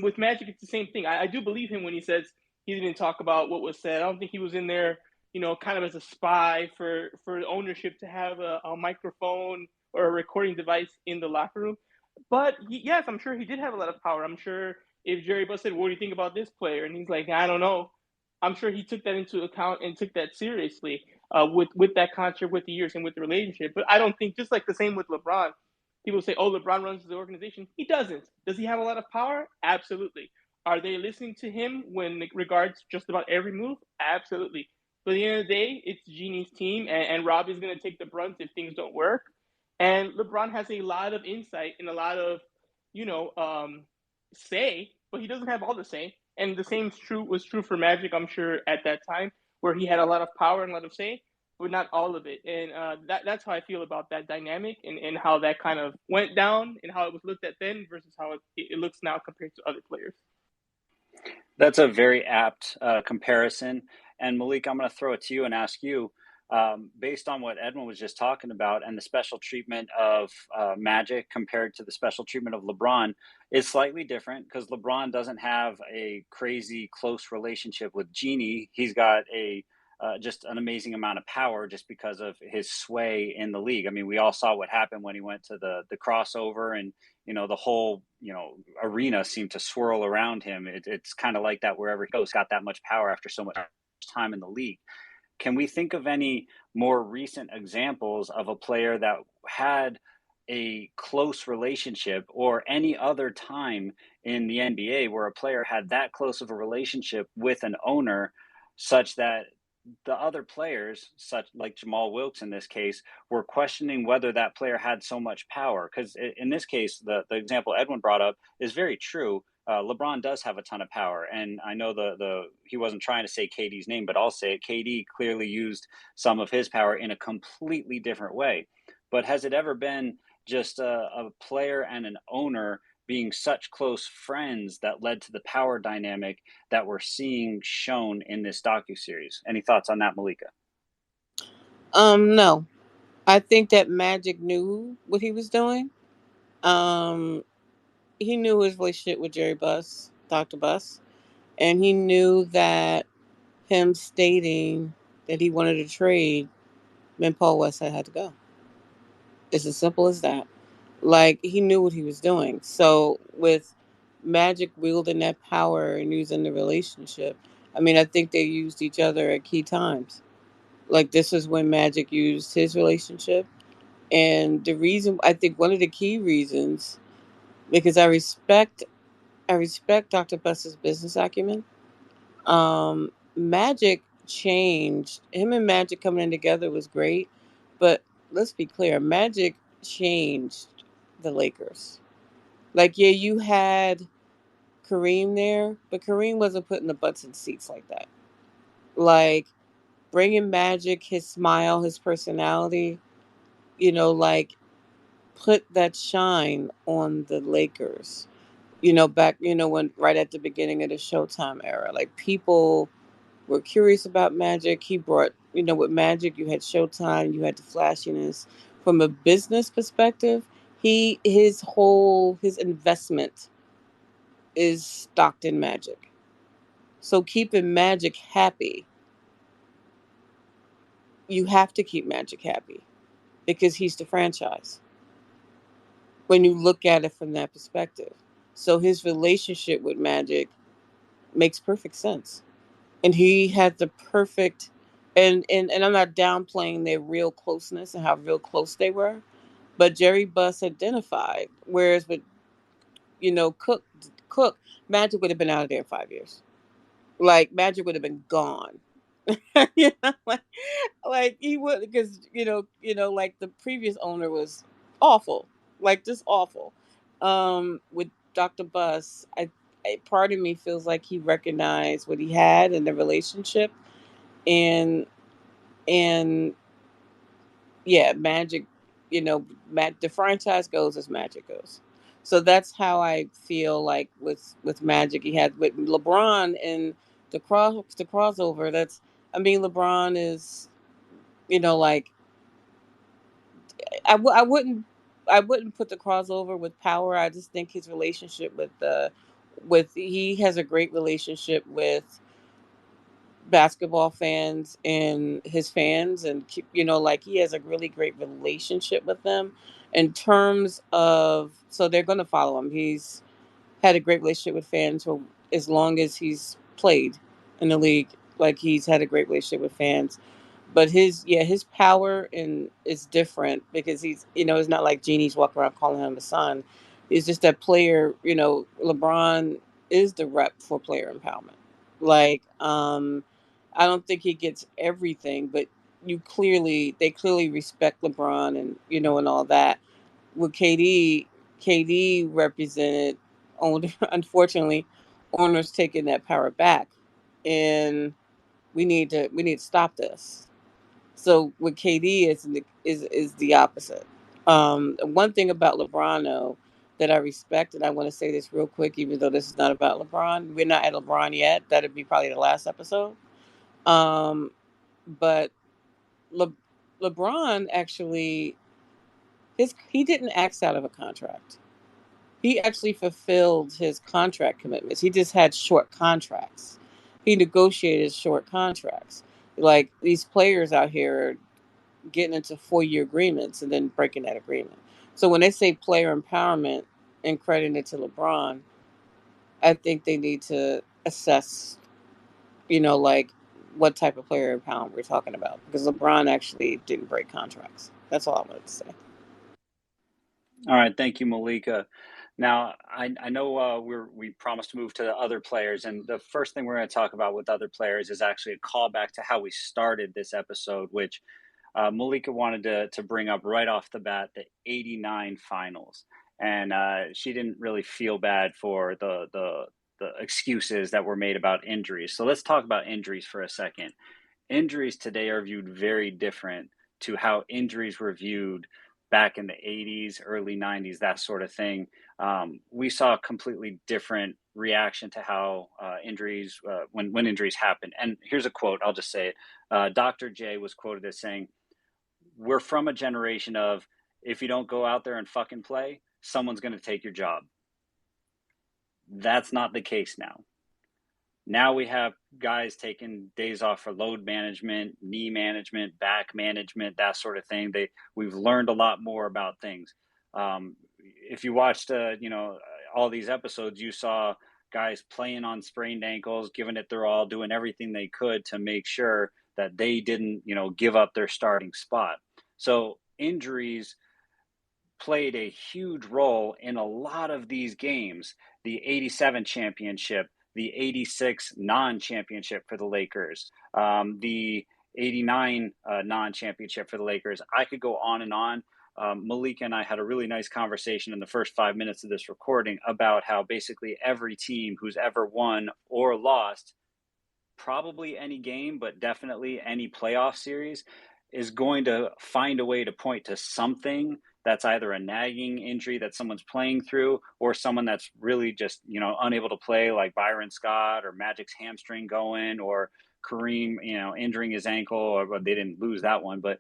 with Magic, it's the same thing. I do believe him when he says he didn't talk about what was said. I don't think he was in there, kind of as a spy for ownership to have a microphone or a recording device in the locker room. But yes, I'm sure he did have a lot of power. I'm sure if Jerry Buss said, "What do you think about this player?" and he's like, "I don't know," I'm sure he took that into account and took that seriously with that contract, with the years, and with the relationship. But I don't think, just like the same with LeBron, people say, "Oh, LeBron runs the organization." He doesn't. Does he have a lot of power? Absolutely. Are they listening to him when it regards just about every move? Absolutely. But at the end of the day, it's Genie's team, and Rob is going to take the brunt if things don't work. And LeBron has a lot of insight and a lot of, you know, say, but he doesn't have all the say. And the same was true for Magic, I'm sure, at that time, where he had a lot of power and a lot of say, but not all of it. And that's how I feel about that dynamic, and how that kind of went down and how it was looked at then versus how it looks now compared to other players. That's a very apt comparison. And Malik, I'm going to throw it to you and ask you, based on what Edwin was just talking about and the special treatment of Magic compared to the special treatment of LeBron is slightly different because LeBron doesn't have a crazy close relationship with Genie. He's got a just an amazing amount of power just because of his sway in the league. I mean, we all saw what happened when he went to the crossover, and the whole arena seemed to swirl around him. It's kind of like that wherever he goes. Got that much power after so much time in the league. Can we think of any more recent examples of a player that had a close relationship, or any other time in the NBA where a player had that close of a relationship with an owner, such that the other players, such like Jamal Wilkes in this case, were questioning whether that player had so much power? Because in this case, the example Edwin brought up is very true. LeBron does have a ton of power, and I know the he wasn't trying to say KD's name, but I'll say it. KD clearly used some of his power in a completely different way. But has it ever been just a player and an owner being such close friends that led to the power dynamic that we're seeing shown in this docuseries? Any thoughts on that, Malika? No. I think that Magic knew what he was doing. Um, he knew his relationship with Jerry Buss, Dr. Buss, and he knew that him stating that he wanted to trade meant Paul Westside had to go. It's as simple as that. Like, he knew what he was doing. So with Magic wielding that power and using the relationship, I mean, I think they used each other at key times. Like, this is when Magic used his relationship. And the reason, I think one of the key reasons, because I respect Dr. Buss's business acumen. Magic changed. Him and Magic coming in together was great, but let's be clear, Magic changed the Lakers. Like, yeah, you had Kareem there, but Kareem wasn't putting the butts in seats like that. Like, bringing Magic, his smile, his personality, like, put that shine on the Lakers. Back, when right at the beginning of the Showtime era, like, people were curious about Magic. He brought, with Magic, you had Showtime, you had the flashiness. From a business perspective, his investment is stocked in Magic. So keeping Magic happy, you have to keep Magic happy because he's the franchise. When you look at it from that perspective, so his relationship with Magic makes perfect sense, and he had the perfect. And I'm not downplaying their real closeness and how real close they were, but Jerry Buss identified. Whereas with Cook, Magic would have been out of there in 5 years. Like, Magic would have been gone. Like, he would, because like, the previous owner was awful, like, just awful. With Dr. Buss, part of me feels like he recognized what he had in the relationship, and and yeah, Magic, the franchise goes as Magic goes. So that's how I feel like with Magic. He had with LeBron and the crossover. I mean, LeBron is, like, I wouldn't put the crossover with power. I just think his relationship with he has a great relationship with basketball fans and his fans, and like, he has a really great relationship with them in terms of, so they're going to follow him. He's had a great relationship with fans for as long as he's played in the league. Like, he's had a great relationship with fans, but his power is different because it's not like Genie's walking around calling him a son. It's just that player. LeBron is the rep for player empowerment. Like, I don't think he gets everything, but they clearly respect LeBron and and all that. With KD represented owned unfortunately owners taking that power back, and we need to stop this. So with KD is the opposite. One thing about LeBron though that I respect, and I want to say this real quick, even though this is not about LeBron. We're not at LeBron yet. That'd be probably the last episode. Um, but Le, LeBron actually he didn't act out of a contract. He actually fulfilled his contract commitments. He just had short contracts. He negotiated short contracts. Like these players out here getting into 4-year agreements and then breaking that agreement. So when they say player empowerment and crediting it to LeBron, I think they need to assess, like what type of player empowerment we're talking about. Because LeBron actually didn't break contracts. That's all I wanted to say. All right, thank you, Malika. Now, I know we promised to move to the other players, and the first thing we're going to talk about with other players is actually a callback to how we started this episode, which Malika wanted to bring up right off the bat, the '89 finals, and she didn't really feel bad for the excuses that were made about injuries. So let's talk about injuries for a second. Injuries today are viewed very different to how injuries were viewed back in the '80s, early '90s, that sort of thing. We saw a completely different reaction to how injuries, when injuries happen. And here's a quote, I'll just say it. Dr. J was quoted as saying, "We're from a generation of, if you don't go out there and fucking play, someone's going to take your job." That's not the case now. Now we have guys taking days off for load management, knee management, back management, that sort of thing. We've learned a lot more about things. If you watched, all these episodes, you saw guys playing on sprained ankles, giving it their all, doing everything they could to make sure that they didn't, give up their starting spot. So injuries played a huge role in a lot of these games. The '87 championship, the '86 non-championship for the Lakers, the '89 non-championship for the Lakers. I could go on and on. Malika and I had a really nice conversation in the first 5 minutes of this recording about how basically every team who's ever won or lost, probably any game, but definitely any playoff series, is going to find a way to point to something that's either a nagging injury that someone's playing through, or someone that's really just, unable to play, like Byron Scott or Magic's hamstring going, or Kareem, injuring his ankle, or they didn't lose that one, but,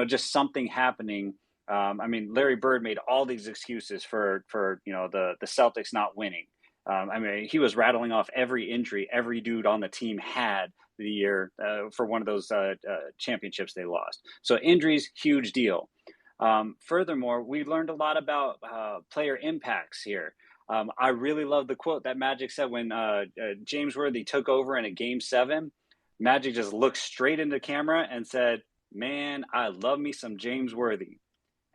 just something happening. Larry Bird made all these excuses for the Celtics not winning. He was rattling off every injury every dude on the team had the year for one of those championships they lost. So injuries, huge deal. Furthermore, we learned a lot about player impacts here. I really love the quote that Magic said when James Worthy took over in a Game 7. Magic just looked straight into the camera and said, "Man, I love me some James Worthy."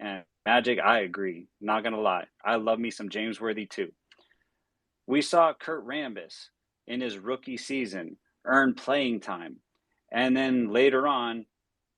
And Magic, I agree. Not going to lie. I love me some James Worthy too. We saw Kurt Rambis in his rookie season earn playing time, and then later on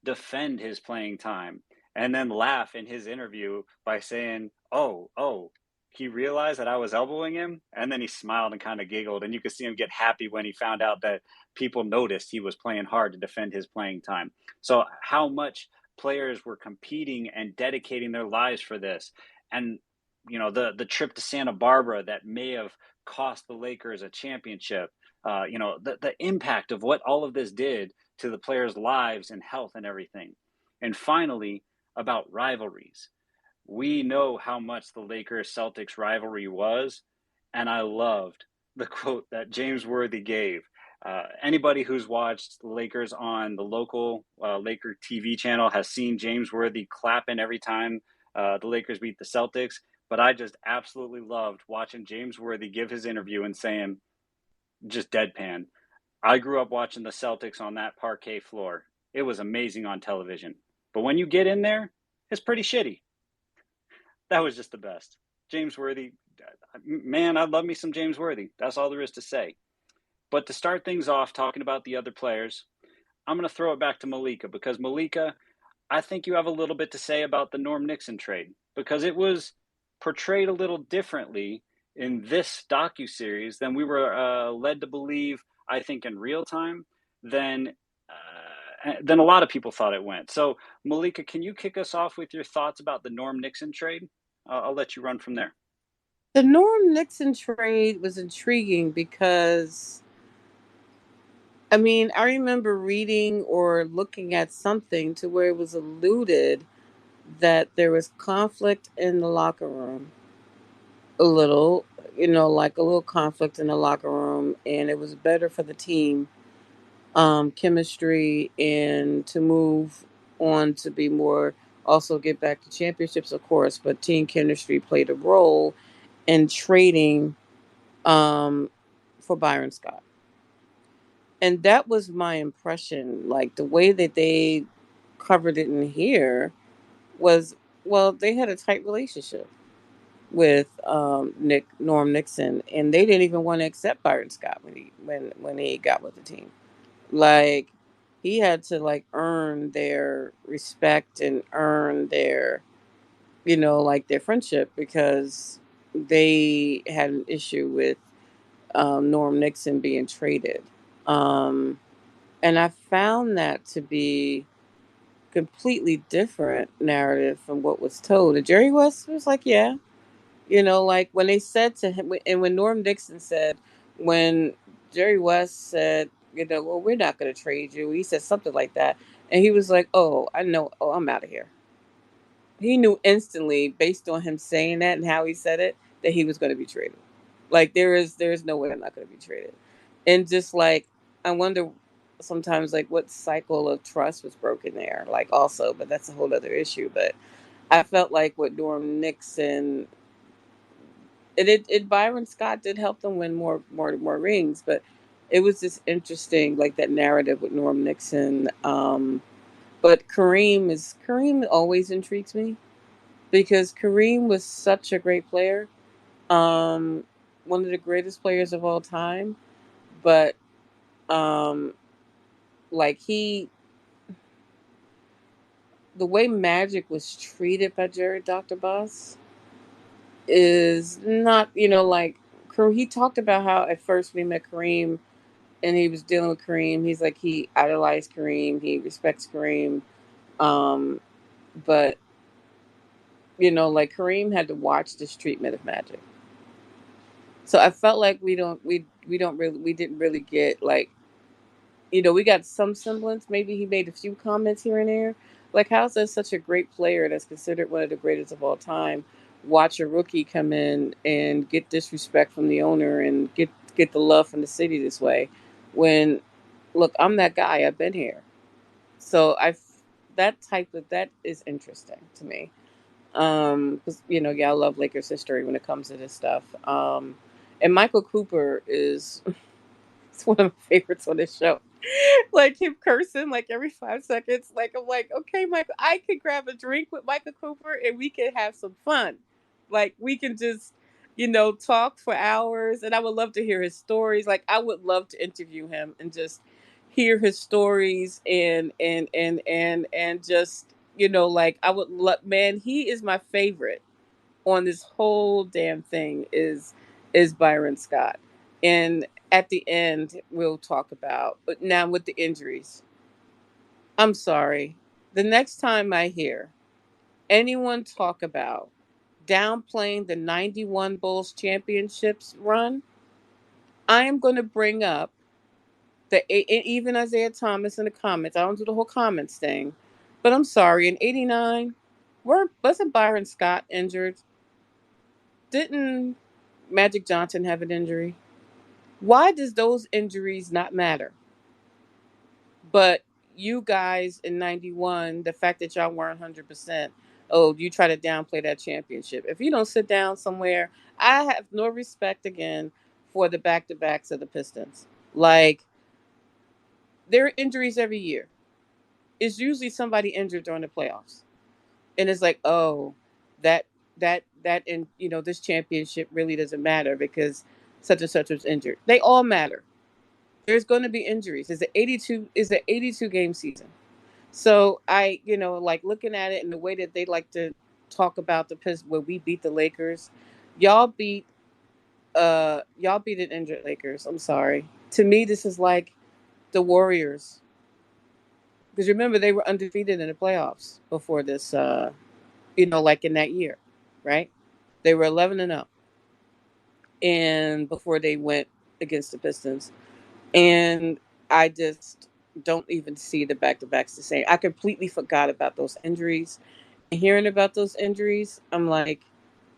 defend his playing time, and then laugh in his interview by saying, oh, he realized that I was elbowing him, and then he smiled and kind of giggled, and you could see him get happy when he found out that people noticed he was playing hard to defend his playing time. So how much players were competing and dedicating their lives for this. And the trip to Santa Barbara that may have cost the Lakers a championship, the impact of what all of this did to the players' lives and health and everything. And finally, about rivalries. We know how much the Lakers-Celtics rivalry was, and I loved the quote that James Worthy gave. Anybody who's watched the Lakers on the local Laker TV channel has seen James Worthy clapping every time the Lakers beat the Celtics. But I just absolutely loved watching James Worthy give his interview and saying, just deadpan, "I grew up watching the Celtics on that parquet floor. It was amazing on television. But when you get in there, it's pretty shitty." That was just the best. James Worthy, man, I love me some James Worthy. That's all there is to say. But to start things off, talking about the other players, I'm going to throw it back to Malika, because Malika, I think you have a little bit to say about the Norm Nixon trade, because it was portrayed a little differently in this docuseries than we were led to believe, I think, in real time, than than a lot of people thought it went. So, Malika, can you kick us off with your thoughts about the Norm Nixon trade? I'll let you run from there. The Norm Nixon trade was intriguing because, I mean, I remember reading or looking at something to where it was alluded that there was conflict in the locker room. A little, like a little conflict in the locker room, and it was better for the team chemistry and to move on to be more, also get back to championships, of course, but team chemistry played a role in trading um, for Byron Scott. And that was my impression. Like the way that they covered it in here was, well, they had a tight relationship with Norm Nixon, and they didn't even want to accept Byron Scott when he got with the team. Like he had to like earn their respect and earn their, like their friendship, because they had an issue with Norm Nixon being traded. Um, and I found that to be completely different narrative from what was told. And Jerry West was like, yeah, like when they said to him, and when Norm Nixon said, when Jerry West said, well, we're not going to trade you. He said something like that. And he was like, oh, I know. Oh, I'm out of here. He knew instantly, based on him saying that and how he said it, that he was going to be traded. Like there is no way I'm not going to be traded. And just like, I wonder sometimes like what cycle of trust was broken there. Like also, but that's a whole other issue. But I felt like with Norm Nixon, it Byron Scott did help them win more rings, but it was just interesting, like that narrative with Norm Nixon. But Kareem always intrigues me because Kareem was such a great player, um, one of the greatest players of all time. But um, like the way Magic was treated by Jerry Dr. Boss is not, like he talked about how at first we met Kareem and he was dealing with Kareem. He's like he idolized Kareem, he respects Kareem, um, but like Kareem had to watch this treatment of Magic. So I felt like we didn't really get like, we got some semblance. Maybe he made a few comments here and there. Like, how's that such a great player that's considered one of the greatest of all time? Watch a rookie come in and get disrespect from the owner and get the love from the city this way. When, look, I'm that guy. I've been here. So that is interesting to me. Because yeah, I love Lakers history when it comes to this stuff. And Michael Cooper is it's one of my favorites on this show. Like him cursing like every 5 seconds. Like I'm like, okay, Michael, I could grab a drink with Michael Cooper and we could have some fun. Like we can just, talk for hours. And I would love to hear his stories. Like I would love to interview him and just hear his stories and just, like I would love. Man, he is my favorite on this whole damn thing is Byron Scott. And at the end we'll talk about, but now with the injuries. I'm sorry. The next time I hear anyone talk about downplaying the 91 Bulls championships run, I am going to bring up even Isaiah Thomas in the comments. I don't do the whole comments thing, but I'm sorry. In '89, wasn't Byron Scott injured? Didn't Magic Johnson have an injury? Why does those injuries not matter? But you guys in '91, the fact that y'all weren't 100%, oh, you try to downplay that championship. If you don't sit down somewhere, I have no respect again for the back to backs of the Pistons. Like, there are injuries every year. It's usually somebody injured during the playoffs. And it's like, oh, that and this championship really doesn't matter because such and such was injured. They all matter. there's going to be injuries. It's an 82 game season. So I, like looking at it and the way that they like to talk about the Pistons, where we beat the Lakers, y'all beat y'all beat an injured Lakers. I'm sorry. To me, this is like the Warriors, because remember they were undefeated in the playoffs before this. Like in that year, right? They were 11-0, and before they went against the Pistons, and I just don't even see the back to backs the same. I completely forgot about those injuries. And hearing about those injuries, I'm like,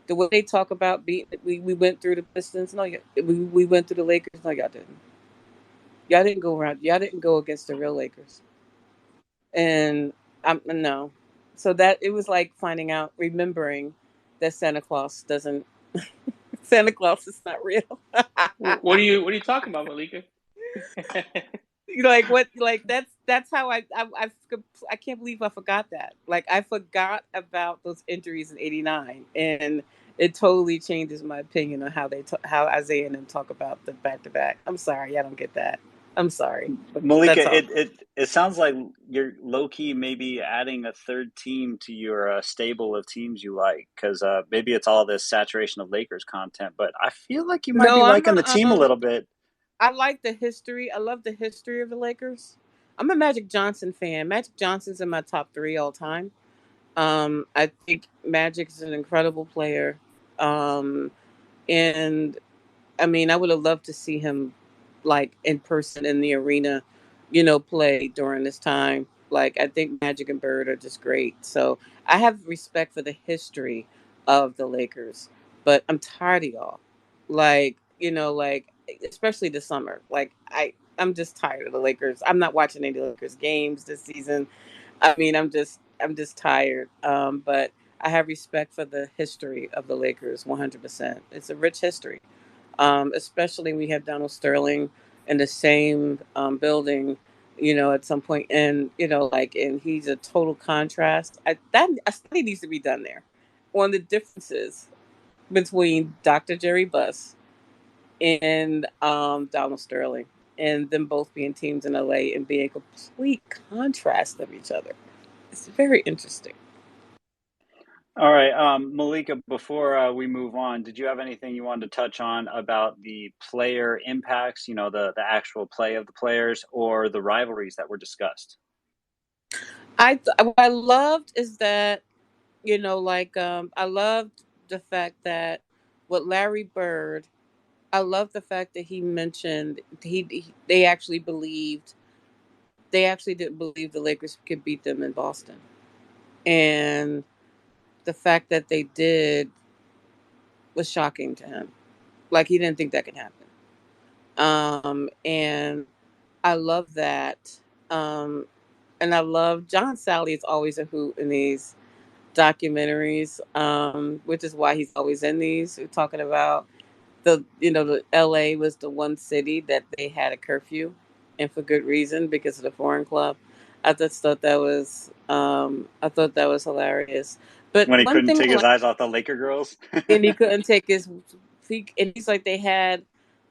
the way they talk about we went through the Pistons. No, we went through the Lakers. No, y'all didn't. Y'all didn't go around. Y'all didn't go against the real Lakers. And I'm no. So that it was like finding out, remembering that Santa Claus doesn't. Santa Claus is not real. What are you talking about, Malika? Like what? Like that's how I can't believe I forgot that. Like I forgot about those injuries in '89, and it totally changes my opinion on how Isaiah and them talk about the back to back. I'm sorry, I don't get that. I'm sorry, but Malika, that's all. it sounds like you're low key maybe adding a third team to your stable of teams you like, because maybe it's all this saturation of Lakers content, but I feel like you might No, be I'm liking the a team a little bit. I like the history. I love the history of the Lakers. I'm a Magic Johnson fan. Magic Johnson's in my top three all time. I think Magic is an incredible player. Um, and I mean, I would have loved to see him like in person in the arena, play during this time. Like I think Magic and Bird are just great. So I have respect for the history of the Lakers, but I'm tired of y'all. Like, especially this summer. Like I'm just tired of the Lakers. I'm not watching any Lakers games this season. I mean, I'm just tired. But I have respect for the history of the Lakers 100%. It's a rich history, especially we have Donald Sterling in the same building, at some point, and and he's a total contrast. A study needs to be done there on the differences between Dr. Jerry Buss and Donald Sterling, and them both being teams in LA and being a complete contrast of each other. It's very interesting. All right, Malika, before we move on, did you have anything you wanted to touch on about the player impacts, the actual play of the players, or the rivalries that were discussed? What I loved is that, I loved the fact that with Larry Bird, I love the fact that he mentioned they actually didn't believe the Lakers could beat them in Boston, and the fact that they did was shocking to him. Like he didn't think that could happen. And I love that. Um, and I love John Sally is always a hoot in these documentaries, which is why he's always in these. We're talking about the LA was the one city that they had a curfew, and for good reason, because of the foreign club. I thought that was hilarious. But When he one couldn't thing take I his like, eyes off the Laker girls? and he couldn't take his and he's like they had,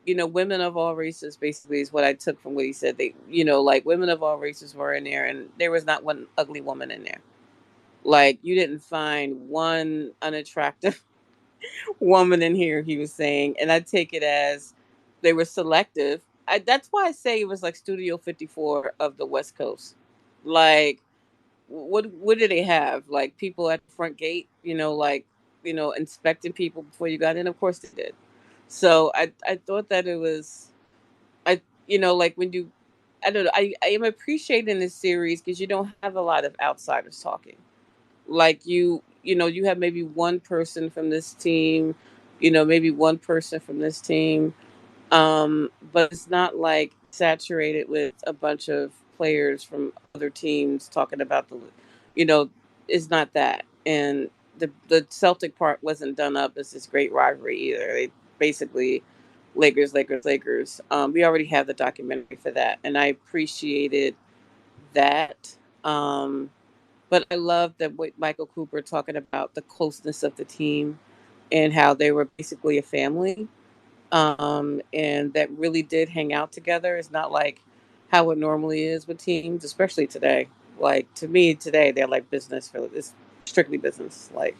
women of all races, basically is what I took from what he said. They, like women of all races were in there, and there was not one ugly woman in there. Like you didn't find one unattractive woman in here, he was saying, and I take it as they were selective. That's why I say it was like Studio 54 of the West Coast. Like, what do they have? Like people at the front gate, inspecting people before you got in. Of course they did. So I thought that it was like when you I don't know I am appreciating this series because you don't have a lot of outsiders talking. Like you have maybe one person from this team, maybe one person from this team, but it's not like saturated with a bunch of players from other teams talking about you know it's not that. And the Celtic part wasn't done up as this great rivalry either. They basically Lakers, Lakers, Lakers. We already have the documentary for that, and I appreciated that. But I love that what Michael Cooper talking about the closeness of the team and how they were basically a family. and that really did hang out together. It's not like how it normally is with teams, especially today. Like to me, today they're like business for it's strictly business. Like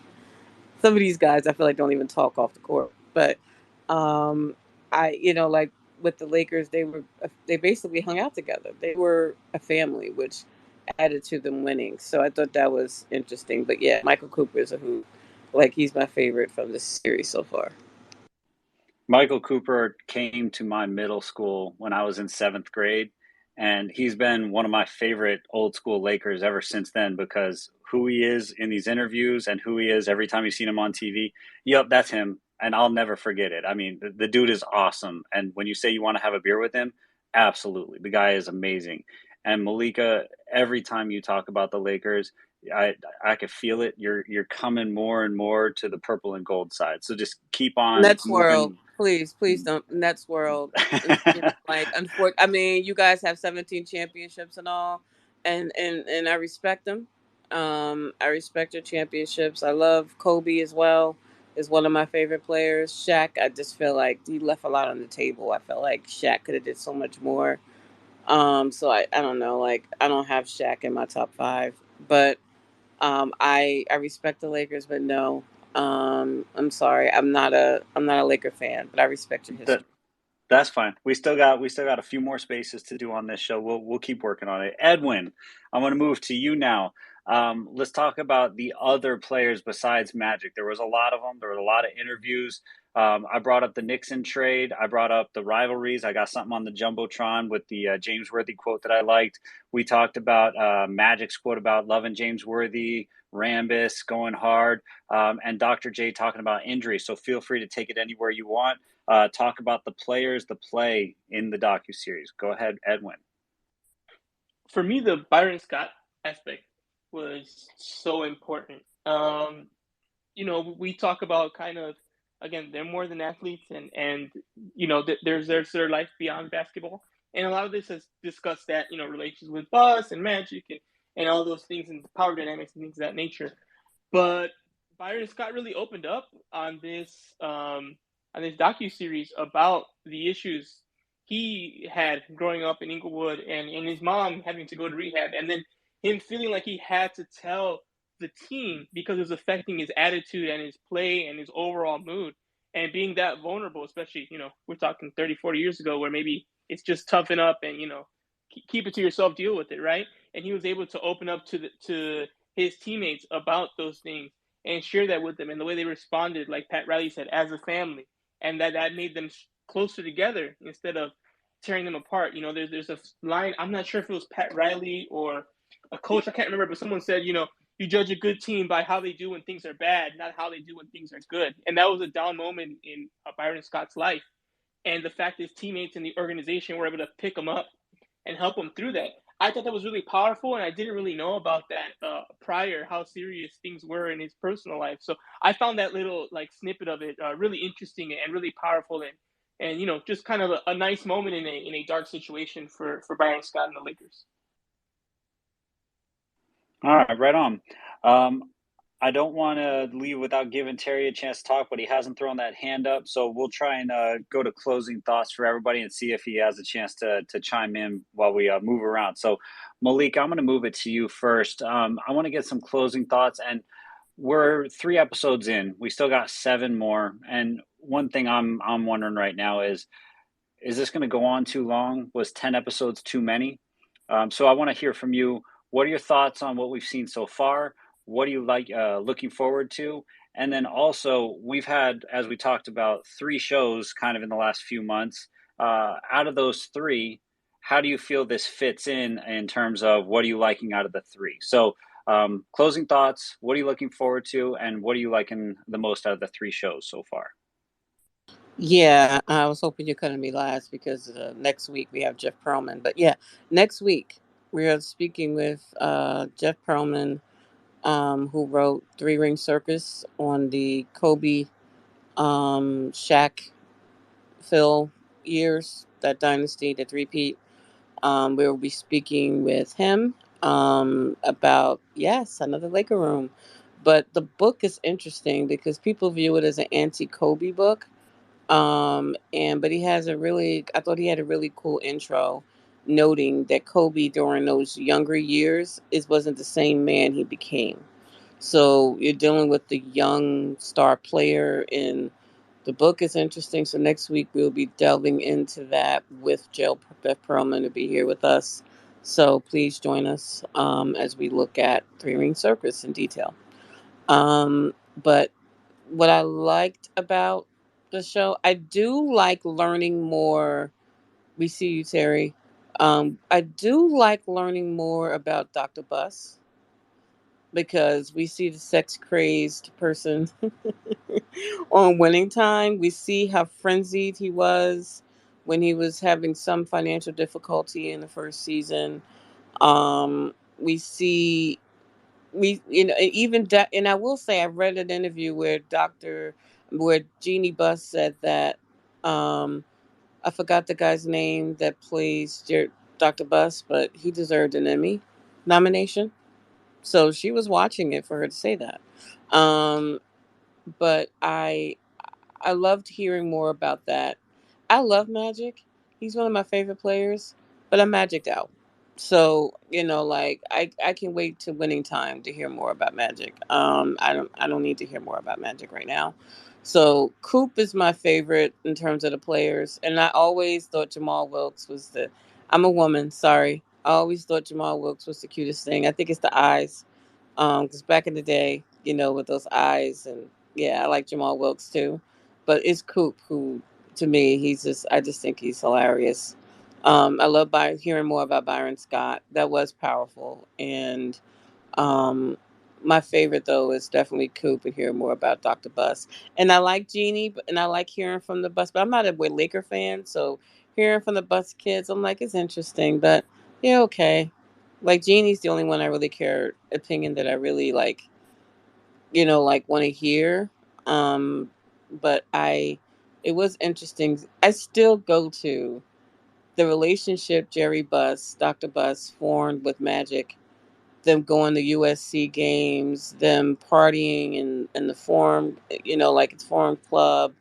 some of these guys, I feel like don't even talk off the court. But um, like with the Lakers, they basically hung out together. They were a family, which added to them winning. So I thought that was interesting. But yeah, Michael Cooper is a hoot. Like he's my favorite from this series so far. Michael Cooper came to my middle school when I was in seventh grade, and he's been one of my favorite old school Lakers ever since then because who he is in these interviews and who he is every time you've seen him on TV. Yep, that's him. And I'll never forget it. I mean, the dude is awesome. And when you say you want to have a beer with him, absolutely. The guy is amazing. And Malika, every time you talk about the Lakers, I could feel it. You're coming more and more to the purple and gold side. So just keep on Nets World, moving. please don't. Nets World, like unfortunately, I mean, you guys have 17 championships and all, and I respect them. I respect your championships. I love Kobe as well. Is one of my favorite players. Shaq, I just feel like he left a lot on the table. I felt like Shaq could have did so much more. So I don't know. Like I don't have Shaq in my top five, but I respect the Lakers, but no. I'm sorry. I'm not a Laker fan, but I respect your that history. that's fine. We still got a few more spaces to do on this show. We'll keep working on it. Edwin, I'm going to move to you now. Let's talk about the other players besides Magic. There was a lot of them. There were a lot of interviews. I brought up the Nixon trade. I brought up the rivalries. I got something on the jumbotron with the James Worthy quote that I liked. We talked about Magic's quote about loving James Worthy, Rambis going hard, and Dr. J talking about injury. So feel free to take it anywhere you want. Talk about the players, the play in the docuseries. Go ahead, Edwin. For me, the Byron Scott aspect was so important. We talk about kind of again, they're more than athletes, and there's their life beyond basketball, and a lot of this has discussed that relations with Bus and Magic and all those things and power dynamics and things of that nature. But Byron Scott really opened up on this docu series about the issues he had growing up in Inglewood and his mom having to go to rehab, and then him feeling like he had to tell the team because it was affecting his attitude and his play and his overall mood, and being that vulnerable, especially we're talking 30, 40 years ago where maybe it's just toughen up and keep it to yourself, deal with it, right? And he was able to open up to his teammates about those things and share that with them, and the way they responded, like Pat Riley said, as a family, and that made them closer together instead of tearing them apart. There's a line, I'm not sure if it was Pat Riley or a coach, I can't remember, but someone said, you judge a good team by how they do when things are bad, not how they do when things are good. And that was a down moment in Byron Scott's life. And the fact his teammates in the organization were able to pick him up and help him through that. I thought that was really powerful, and I didn't really know about that prior, how serious things were in his personal life. So I found that little snippet of it really interesting and really powerful, and just kind of a nice moment in a dark situation for Byron Scott and the Lakers. All right, right on. I don't want to leave without giving Terry a chance to talk, but he hasn't thrown that hand up. So we'll try and go to closing thoughts for everybody and see if he has a chance to chime in while we move around. So, Malik, I'm going to move it to you first. I want to get some closing thoughts, and we're 3 episodes in. We still got 7 more. And one thing I'm wondering right now is this going to go on too long? Was 10 episodes too many? So I want to hear from you. What are your thoughts on what we've seen so far? What do you like looking forward to? And then also, we've had, as we talked about, 3 shows kind of in the last few months. Out of those 3, how do you feel this fits in terms of what are you liking out of the 3? So closing thoughts, what are you looking forward to? And what are you liking the most out of the 3 shows so far? Yeah, I was hoping you couldn't be last because next week we have Jeff Pearlman. But yeah, next week we are speaking with Jeff Pearlman, who wrote Three Ring Circus on the Kobe, Shaq, Phil years, that dynasty, the three-peat. We will be speaking with him about, yes, another Laker room. But the book is interesting because people view it as an anti Kobe book. But he has a really, I thought he had a really cool intro, noting that Kobe during those younger years wasn't the same man he became. So you're dealing with the young star player, and the book is interesting. So next week we'll be delving into that with Jill Beth Perlman to be here with us. So please join us as we look at Three Ring Circus in detail. But what I liked about the show, I do like learning more. We see you, Terry. I do like learning more about Dr. Bus because we see the sex crazed person on Winning Time. We see how frenzied he was when he was having some financial difficulty in the first season. We see even and I will say I read an interview where Jeannie Buss said that I forgot the guy's name that plays Dr. Buss, but he deserved an Emmy nomination. So she was watching it for her to say that. Um, but I loved hearing more about that. I love Magic. He's one of my favorite players, but I'm Magicked out. So, like I can wait to Winning Time to hear more about Magic. I don't need to hear more about Magic right now. So Coop is my favorite in terms of the players, and I always thought Jamal Wilkes was the. I'm a woman, sorry. I always thought Jamal Wilkes was the cutest thing. I think it's the eyes, because back in the day, with those eyes, and yeah, I like Jamal Wilkes too, but it's Coop who, to me, I just think he's hilarious. I love hearing more about Byron Scott. That was powerful, and um, my favorite though is definitely Coop and hearing more about Dr. Bus. And I like Jeannie, and I like hearing from the Bus, but I'm not a Laker fan, so hearing from the Bus kids, I'm like, it's interesting, but yeah, okay. Like Jeannie's the only one I really care opinion that I really like, like want to hear. Um, but it was interesting. I still go to the relationship Jerry Buss, Dr. Buss formed with Magic, them going to USC games, them partying in the Forum, like it's Forum Club,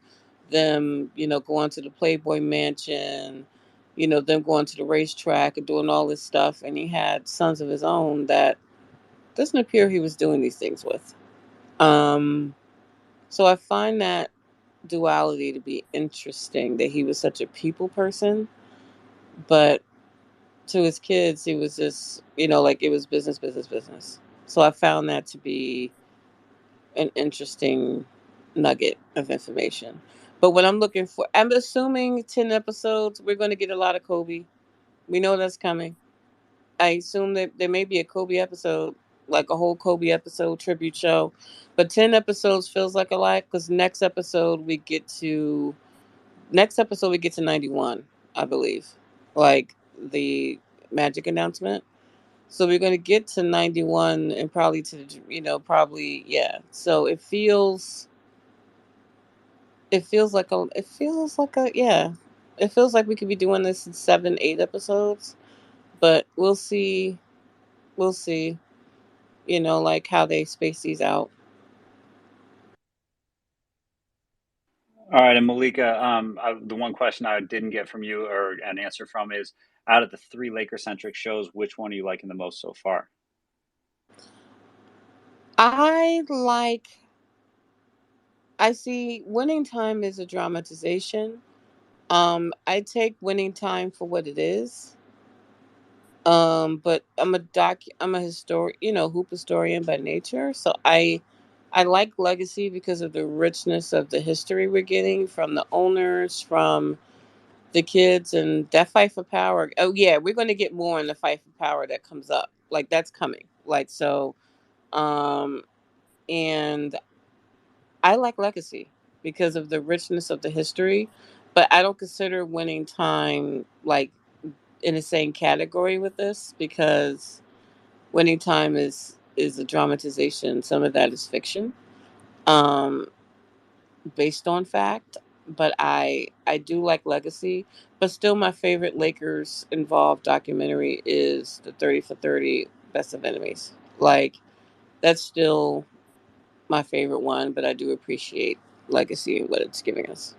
them, going to the Playboy Mansion, them going to the racetrack and doing all this stuff. And he had sons of his own that doesn't appear he was doing these things with. Um, so I find that duality to be interesting, that he was such a people person, but to his kids, he was just, like it was business, business, business. So I found that to be an interesting nugget of information. But what I'm looking for, I'm assuming 10 episodes, we're going to get a lot of Kobe. We know that's coming. I assume that there may be a Kobe episode, like a whole Kobe episode tribute show. But 10 episodes feels like a lot because next episode we get to 91, I believe. Like the Magic announcement. So we're going to get to 91 and probably probably, yeah. So yeah. It feels like we could be doing this in 7, 8 episodes, but we'll see. We'll see, like how they space these out. All right, and Malika, the one question I didn't get from you or an answer from is, out of the three Laker-centric shows, which one are you liking the most so far? I like, I see Winning Time is a dramatization. I take Winning Time for what it is. But I'm a historian, hoop historian by nature. So I like Legacy because of the richness of the history we're getting from the owners, from the kids, and that fight for power. Oh yeah, we're going to get more in the fight for power that comes up. Like that's coming. Like so, um, and I like Legacy because of the richness of the history, but I don't consider Winning Time like in the same category with this because Winning Time is a dramatization. Some of that is fiction, um, based on fact. But I do like Legacy. But still, my favorite Lakers involved documentary is the 30 for 30 Best of Enemies. Like that's still my favorite one. But I do appreciate Legacy and what it's giving us.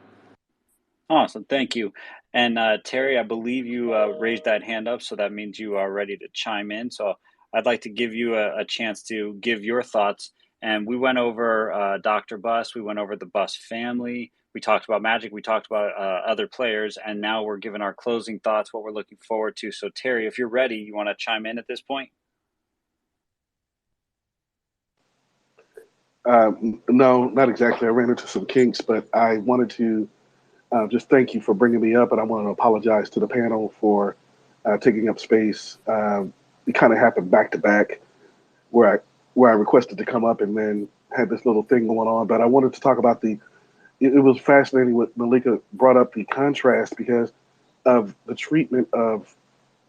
Awesome, thank you. And Terry, I believe you raised that hand up, so that means you are ready to chime in. So I'd like to give you a chance to give your thoughts. And we went over Dr. Bus, we went over the Bus family, we talked about Magic, we talked about other players, and now we're giving our closing thoughts, what we're looking forward to. So Terry, if you're ready, you want to chime in at this point? No, not exactly. I ran into some kinks, but I wanted to just thank you for bringing me up, and I want to apologize to the panel for taking up space. It kind of happened back to back, where I requested to come up and then had this little thing going on. But I wanted to talk about the. It was fascinating what Malika brought up the contrast because of the treatment of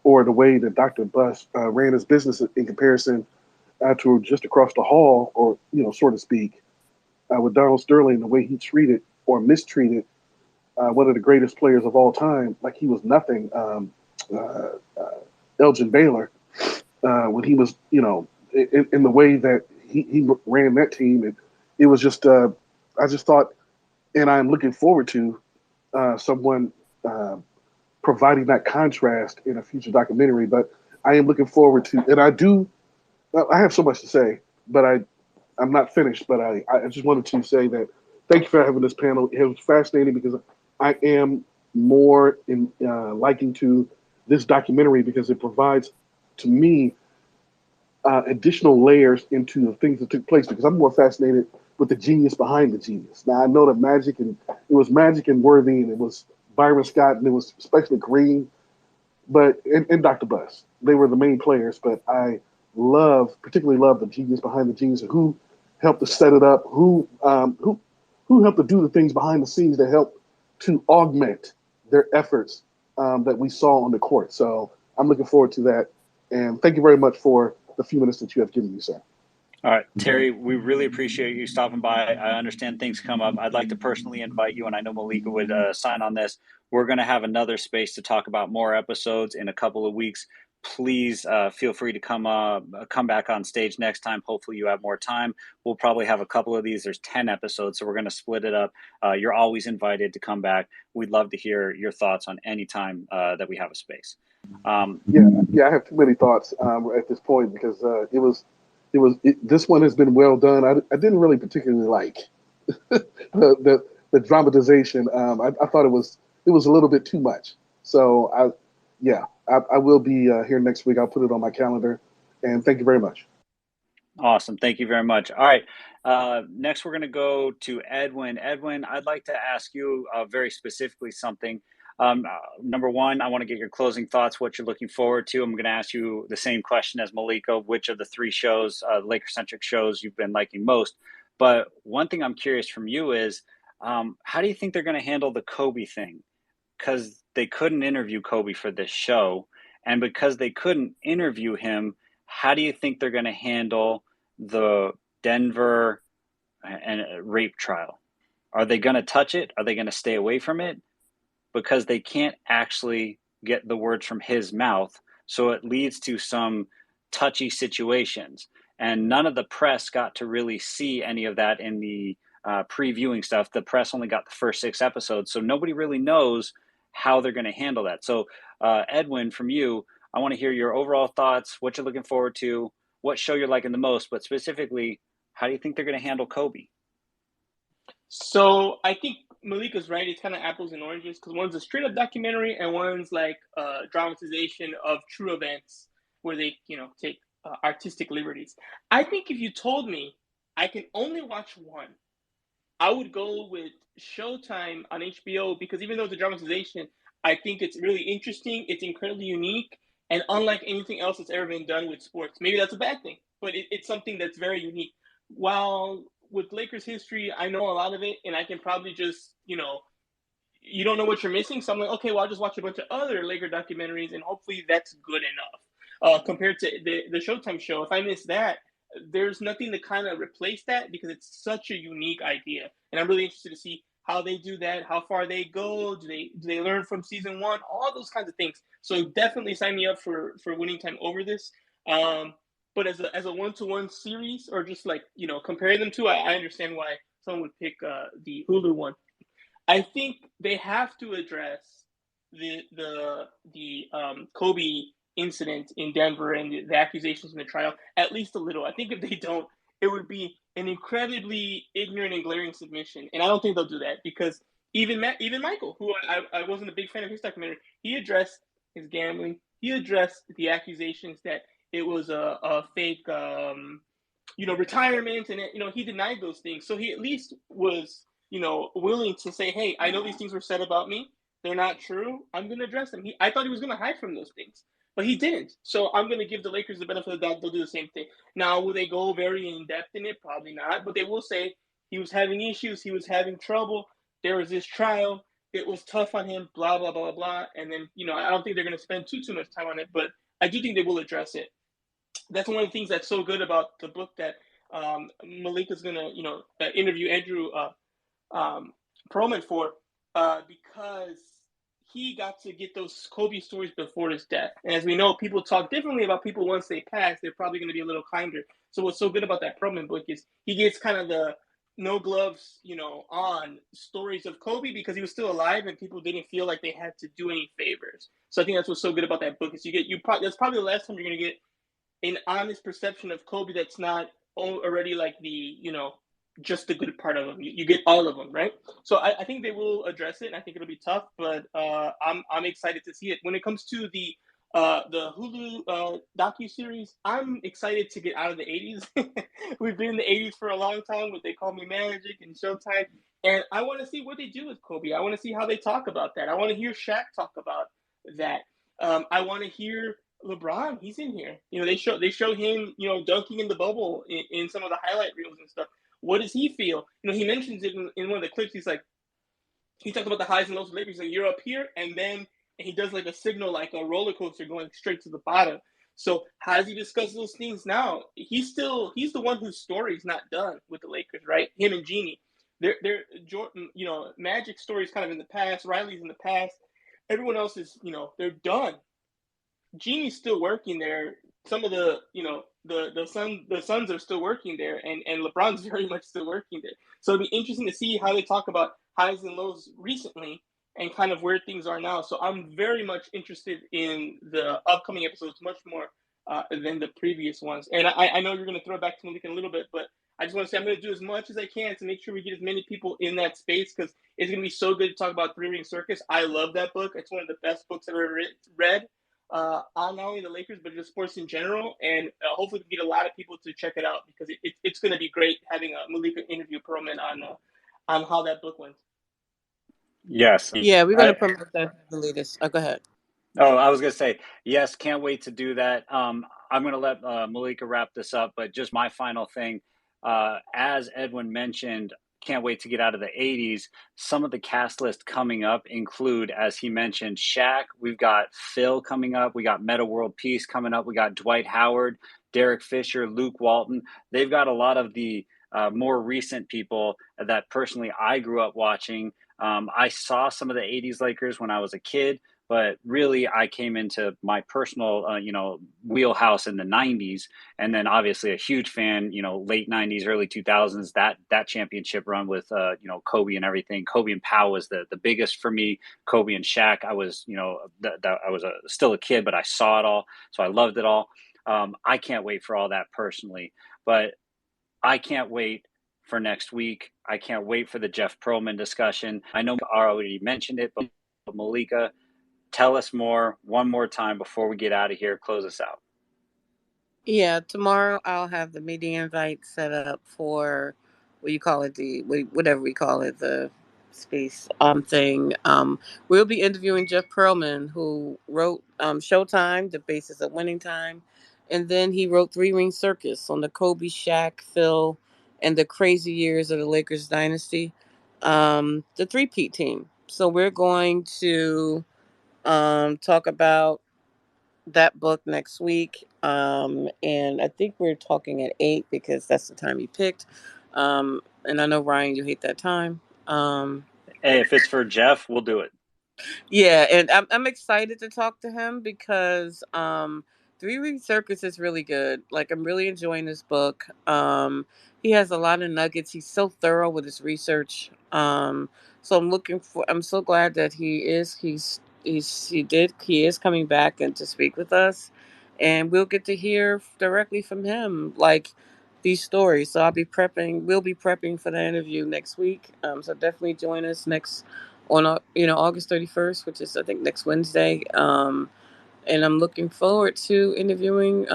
or the way that Dr. Buss ran his business in comparison to just across the hall, or so to speak, with Donald Sterling, the way he treated or mistreated one of the greatest players of all time, like he was nothing. Uh, Elgin Baylor, when he was, in the way that he ran that team, it was just, I just thought, and I'm looking forward to someone providing that contrast in a future documentary. But I am looking forward to, and I have so much to say, but I'm not finished. But I just wanted to say that thank you for having this panel. It was fascinating because I am more in liking to this documentary because it provides to me additional layers into the things that took place because I'm more fascinated with the genius behind the genius. Now I know that it was Magic and Worthy and it was Byron Scott and it was especially Green, and Dr. Buss. They were the main players, but I particularly love the genius behind the genius and who helped to set it up, who helped to do the things behind the scenes that helped to augment their efforts that we saw on the court. So I'm looking forward to that. And thank you very much for the few minutes that you have given me, sir. All right, Terry, we really appreciate you stopping by. I understand things come up. I'd like to personally invite you, and I know Malika would sign on this. We're going to have another space to talk about more episodes in a couple of weeks. Please feel free to come back on stage next time. Hopefully you have more time. We'll probably have a couple of these. There's 10 episodes, so we're going to split it up. You're always invited to come back. We'd love to hear your thoughts on any time that we have a space. Yeah, I have too many thoughts at this point because this one has been well done. I didn't really particularly like the dramatization. I thought it was a little bit too much. So I will be here next week. I'll put it on my calendar. And thank you very much. Awesome. Thank you very much. All right. Next, we're going to go to Edwin. Edwin, I'd like to ask you very specifically something. Number one, I want to get your closing thoughts, what you're looking forward to. I'm going to ask you the same question as Malika, which of the three shows, Laker-centric shows, you've been liking most. But one thing I'm curious from you is, how do you think they're going to handle the Kobe thing? Because they couldn't interview Kobe for this show. And because they couldn't interview him, how do you think they're going to handle the Denver and rape trial? Are they going to touch it? Are they going to stay away from it? Because they can't actually get the words from his mouth. So it leads to some touchy situations. And none of the press got to really see any of that in the previewing stuff. The press only got the first 6 episodes. So nobody really knows how they're going to handle that. So, Edwin, from you, I want to hear your overall thoughts, what you're looking forward to, what show you're liking the most, but specifically, how do you think they're going to handle Kobe? So I think Malika's right. It's kind of apples and oranges because one's a straight up documentary and one's like a dramatization of true events where they, take artistic liberties. I think if you told me I can only watch one, I would go with Showtime on HBO because even though it's a dramatization, I think it's really interesting. It's incredibly unique and unlike anything else that's ever been done with sports. Maybe that's a bad thing, but it's something that's very unique. While with Lakers history, I know a lot of it, and I can probably just, you don't know what you're missing. So I'm like, okay, well, I'll just watch a bunch of other Laker documentaries, and hopefully that's good enough. Compared to the Showtime show, if I miss that, there's nothing to kind of replace that because it's such a unique idea, and I'm really interested to see how they do that, how far they go, do they learn from season one, all those kinds of things. So definitely sign me up for Winning Time over this. But as a 1-to-1 series or just like comparing them to, I understand why someone would pick the Hulu one. I think they have to address the Kobe incident in Denver and the accusations in the trial at least a little. I think if they don't, it would be an incredibly ignorant and glaring submission, and I don't think they'll do that because even Michael, who I wasn't a big fan of his documentary, he addressed his gambling. He addressed the accusations that it was a fake, retirement, and he denied those things. So he at least was willing to say, hey, I know these things were said about me. They're not true. I'm going to address them. I thought he was going to hide from those things, but he didn't. So I'm going to give the Lakers the benefit of the doubt. They'll do the same thing. Now, will they go very in depth in it? Probably not. But they will say he was having issues. He was having trouble. There was this trial. It was tough on him, blah, blah, blah, blah. And then, I don't think they're going to spend too much time on it, but I do think they will address it. That's one of the things that's so good about the book that Malika's going to, interview Andrew Perlman for, because he got to get those Kobe stories before his death. And as we know, people talk differently about people once they pass. They're probably going to be a little kinder. So what's so good about that Perlman book is he gets kind of the no gloves, on stories of Kobe because he was still alive and people didn't feel like they had to do any favors. So I think that's what's so good about that book is that's probably the last time you're going to get an honest perception of Kobe that's not already like the, just the good part of him. You get all of them, right? So I think they will address it, and I think it'll be tough, but I'm excited to see it. When it comes to the Hulu docu-series, I'm excited to get out of the 80s. We've been in the 80s for a long time with They Call Me Magic and Showtime, and I want to see what they do with Kobe. I want to see how they talk about that. I want to hear Shaq talk about that. I want to hear LeBron. He's in here. They show him, dunking in the bubble in some of the highlight reels and stuff. What does he feel? He mentions it in one of the clips. He's like, he talks about the highs and lows of Lakers. He's like, you're up here, and then he does like a signal, like a roller coaster going straight to the bottom. So how does he discuss those things now? He's the one whose story's not done with the Lakers, right? Him and Jeanie. They're Jordan, Magic's story's kind of in the past. Riley's in the past. Everyone else is, they're done. Jeanie's still working there. Some of the, the Suns are still working there, and LeBron's very much still working there. So it'll be interesting to see how they talk about highs and lows recently and kind of where things are now. So I'm very much interested in the upcoming episodes, much more than the previous ones. And I know you're going to throw it back to Malik in a little bit, but I just want to say I'm going to do as much as I can to make sure we get as many people in that space because it's going to be so good to talk about Three Ring Circus. I love that book. It's one of the best books I've ever read. On not only the Lakers, but just sports in general. And hopefully we get a lot of people to check it out because it's going to be great having Malika interview Perlman on how that book went. Yes. Yeah, we're going to promote that the latest. Go ahead. Oh, I was going to say, yes, can't wait to do that. I'm going to let Malika wrap this up, but just my final thing, as Edwin mentioned, can't wait to get out of the 80s. Some of the cast list coming up include, as he mentioned, Shaq. We've got Phil coming up. We got Metta World Peace coming up. We got Dwight Howard, Derek Fisher, Luke Walton. They've got a lot of the more recent people that personally I grew up watching. I saw some of the 80s Lakers when I was a kid, but really I came into my personal, wheelhouse in the 90s. And then obviously a huge fan, late 90s, early 2000s, that championship run with, Kobe and everything. Kobe and Pau was the biggest for me. Kobe and Shaq, I was, I was still a kid, but I saw it all. So I loved it all. I can't wait for all that personally, but I can't wait for next week. I can't wait for the Jeff Perlman discussion. I know I already mentioned it, but Malika, tell us more one more time before we get out of here. Close us out. Yeah, tomorrow I'll have the meeting invite set up for what you call it, whatever we call it, the space thing. We'll be interviewing Jeff Perlman, who wrote Showtime, The Basis of Winning Time, and then he wrote Three Ring Circus on the Kobe, Shaq, Phil, and the crazy years of the Lakers dynasty, the three-peat team. So we're going to talk about that book next week. And I think we're talking at 8 because that's the time you picked. And I know, Ryan, you hate that time. Hey, if it's for Jeff, we'll do it. Yeah, and I'm excited to talk to him because Three Ring Circus is really good. Like, I'm really enjoying this book. He has a lot of nuggets. He's so thorough with his research. So I'm so glad that he is coming back and to speak with us, and we'll get to hear directly from him, like these stories. So we'll be prepping for the interview next week. So definitely join us next on August 31st, which is I think next Wednesday. And I'm looking forward to interviewing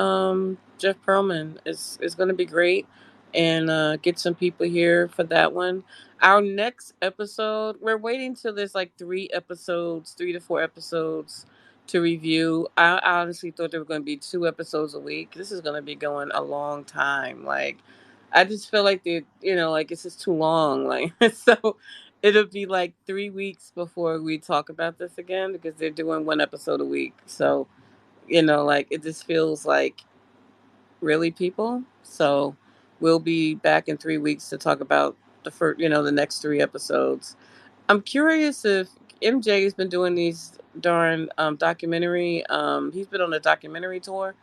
Jeff Pearlman. It's going to be great, and get some people here for that one. Our next episode, we're waiting till there's like 3 to 4 episodes to review. I honestly thought there were going to be 2 episodes a week. This is going to be going a long time. Like, I just feel like like it's just too long. Like, so it'll be like 3 weeks before we talk about this again because they're doing 1 episode a week. So, like it just feels like really people. So we'll be back in 3 weeks to talk about the next 3 episodes. I'm curious if MJ has been doing these darn documentary. He's been on a documentary tour,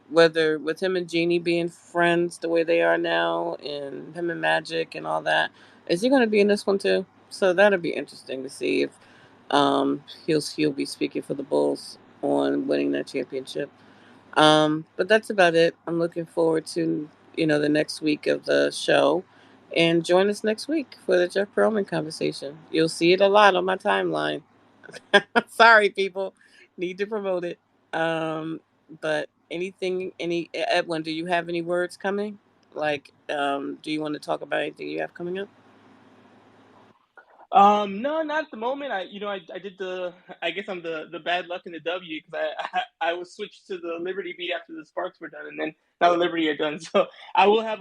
whether with him and Jeannie being friends the way they are now, and him and Magic and all that. Is he going to be in this one too? So that'll be interesting to see if he'll be speaking for the Bulls on winning that championship. But that's about it. I'm looking forward to the next week of the show, and join us next week for the Jeff Pearlman conversation. You'll see it a lot on my timeline. Sorry, people, need to promote it. Um, but Edwin, do you have any words coming? Like, do you want to talk about anything you have coming up? No, not at the moment. I did I guess I'm the bad luck in the W because I was switched to the Liberty beat after the Sparks were done, and then now the Liberty are done. So I will have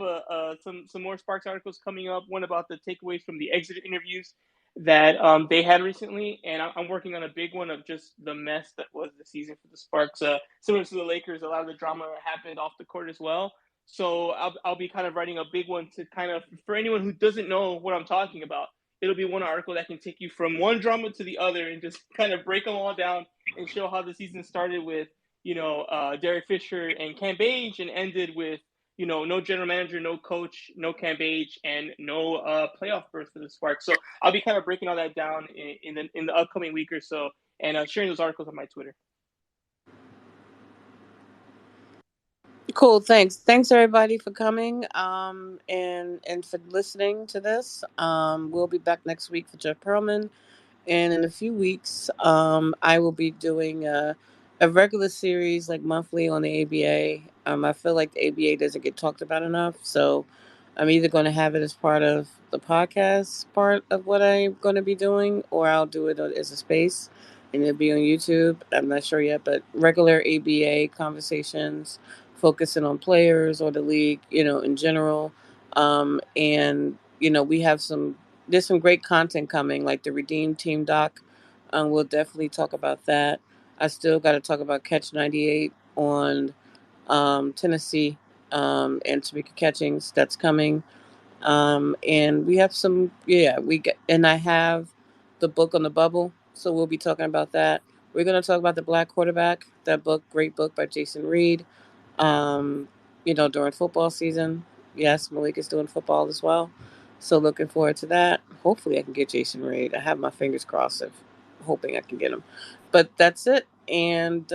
some more Sparks articles coming up. One about the takeaways from the exit interviews that they had recently, and I'm working on a big one of just the mess that was the season for the Sparks. Similar to the Lakers, a lot of the drama happened off the court as well. So I'll be kind of writing a big one to kind of for anyone who doesn't know what I'm talking about. It'll be one article that can take you from one drama to the other and just kind of break them all down and show how the season started with, Derek Fisher and Cam Page and ended with, no general manager, no coach, no Cam Page, and no playoff berth for the Sparks. So I'll be kind of breaking all that down in the upcoming week or so and sharing those articles on my Twitter. Cool. Thanks everybody for coming. And for listening to this. We'll be back next week for Jeff Pearlman. And in a few weeks, I will be doing a regular series like monthly on the ABA. I feel like the ABA doesn't get talked about enough, so I'm either going to have it as part of the podcast part of what I'm going to be doing, or I'll do it as a space, and it'll be on YouTube. I'm not sure yet, but regular ABA conversations focusing on players or the league, in general. And we have there's some great content coming, like the Redeem Team doc. We'll definitely talk about that. I still got to talk about Catch 98 on Tennessee and Tamika Catchings. That's coming. And we have and I have the book on the bubble, so we'll be talking about that. We're going to talk about The Black Quarterback, that book, great book by Jason Reed. Um, during football season. Yes, Malik is doing football as well. So looking forward to that. Hopefully I can get Jason Reed. I have my fingers crossed hoping I can get him. But that's it. And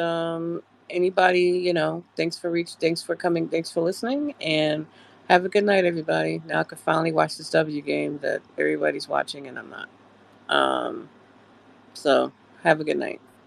anybody, thanks for coming, thanks for listening, and have a good night, everybody. Now I can finally watch this W game that everybody's watching and I'm not. So have a good night.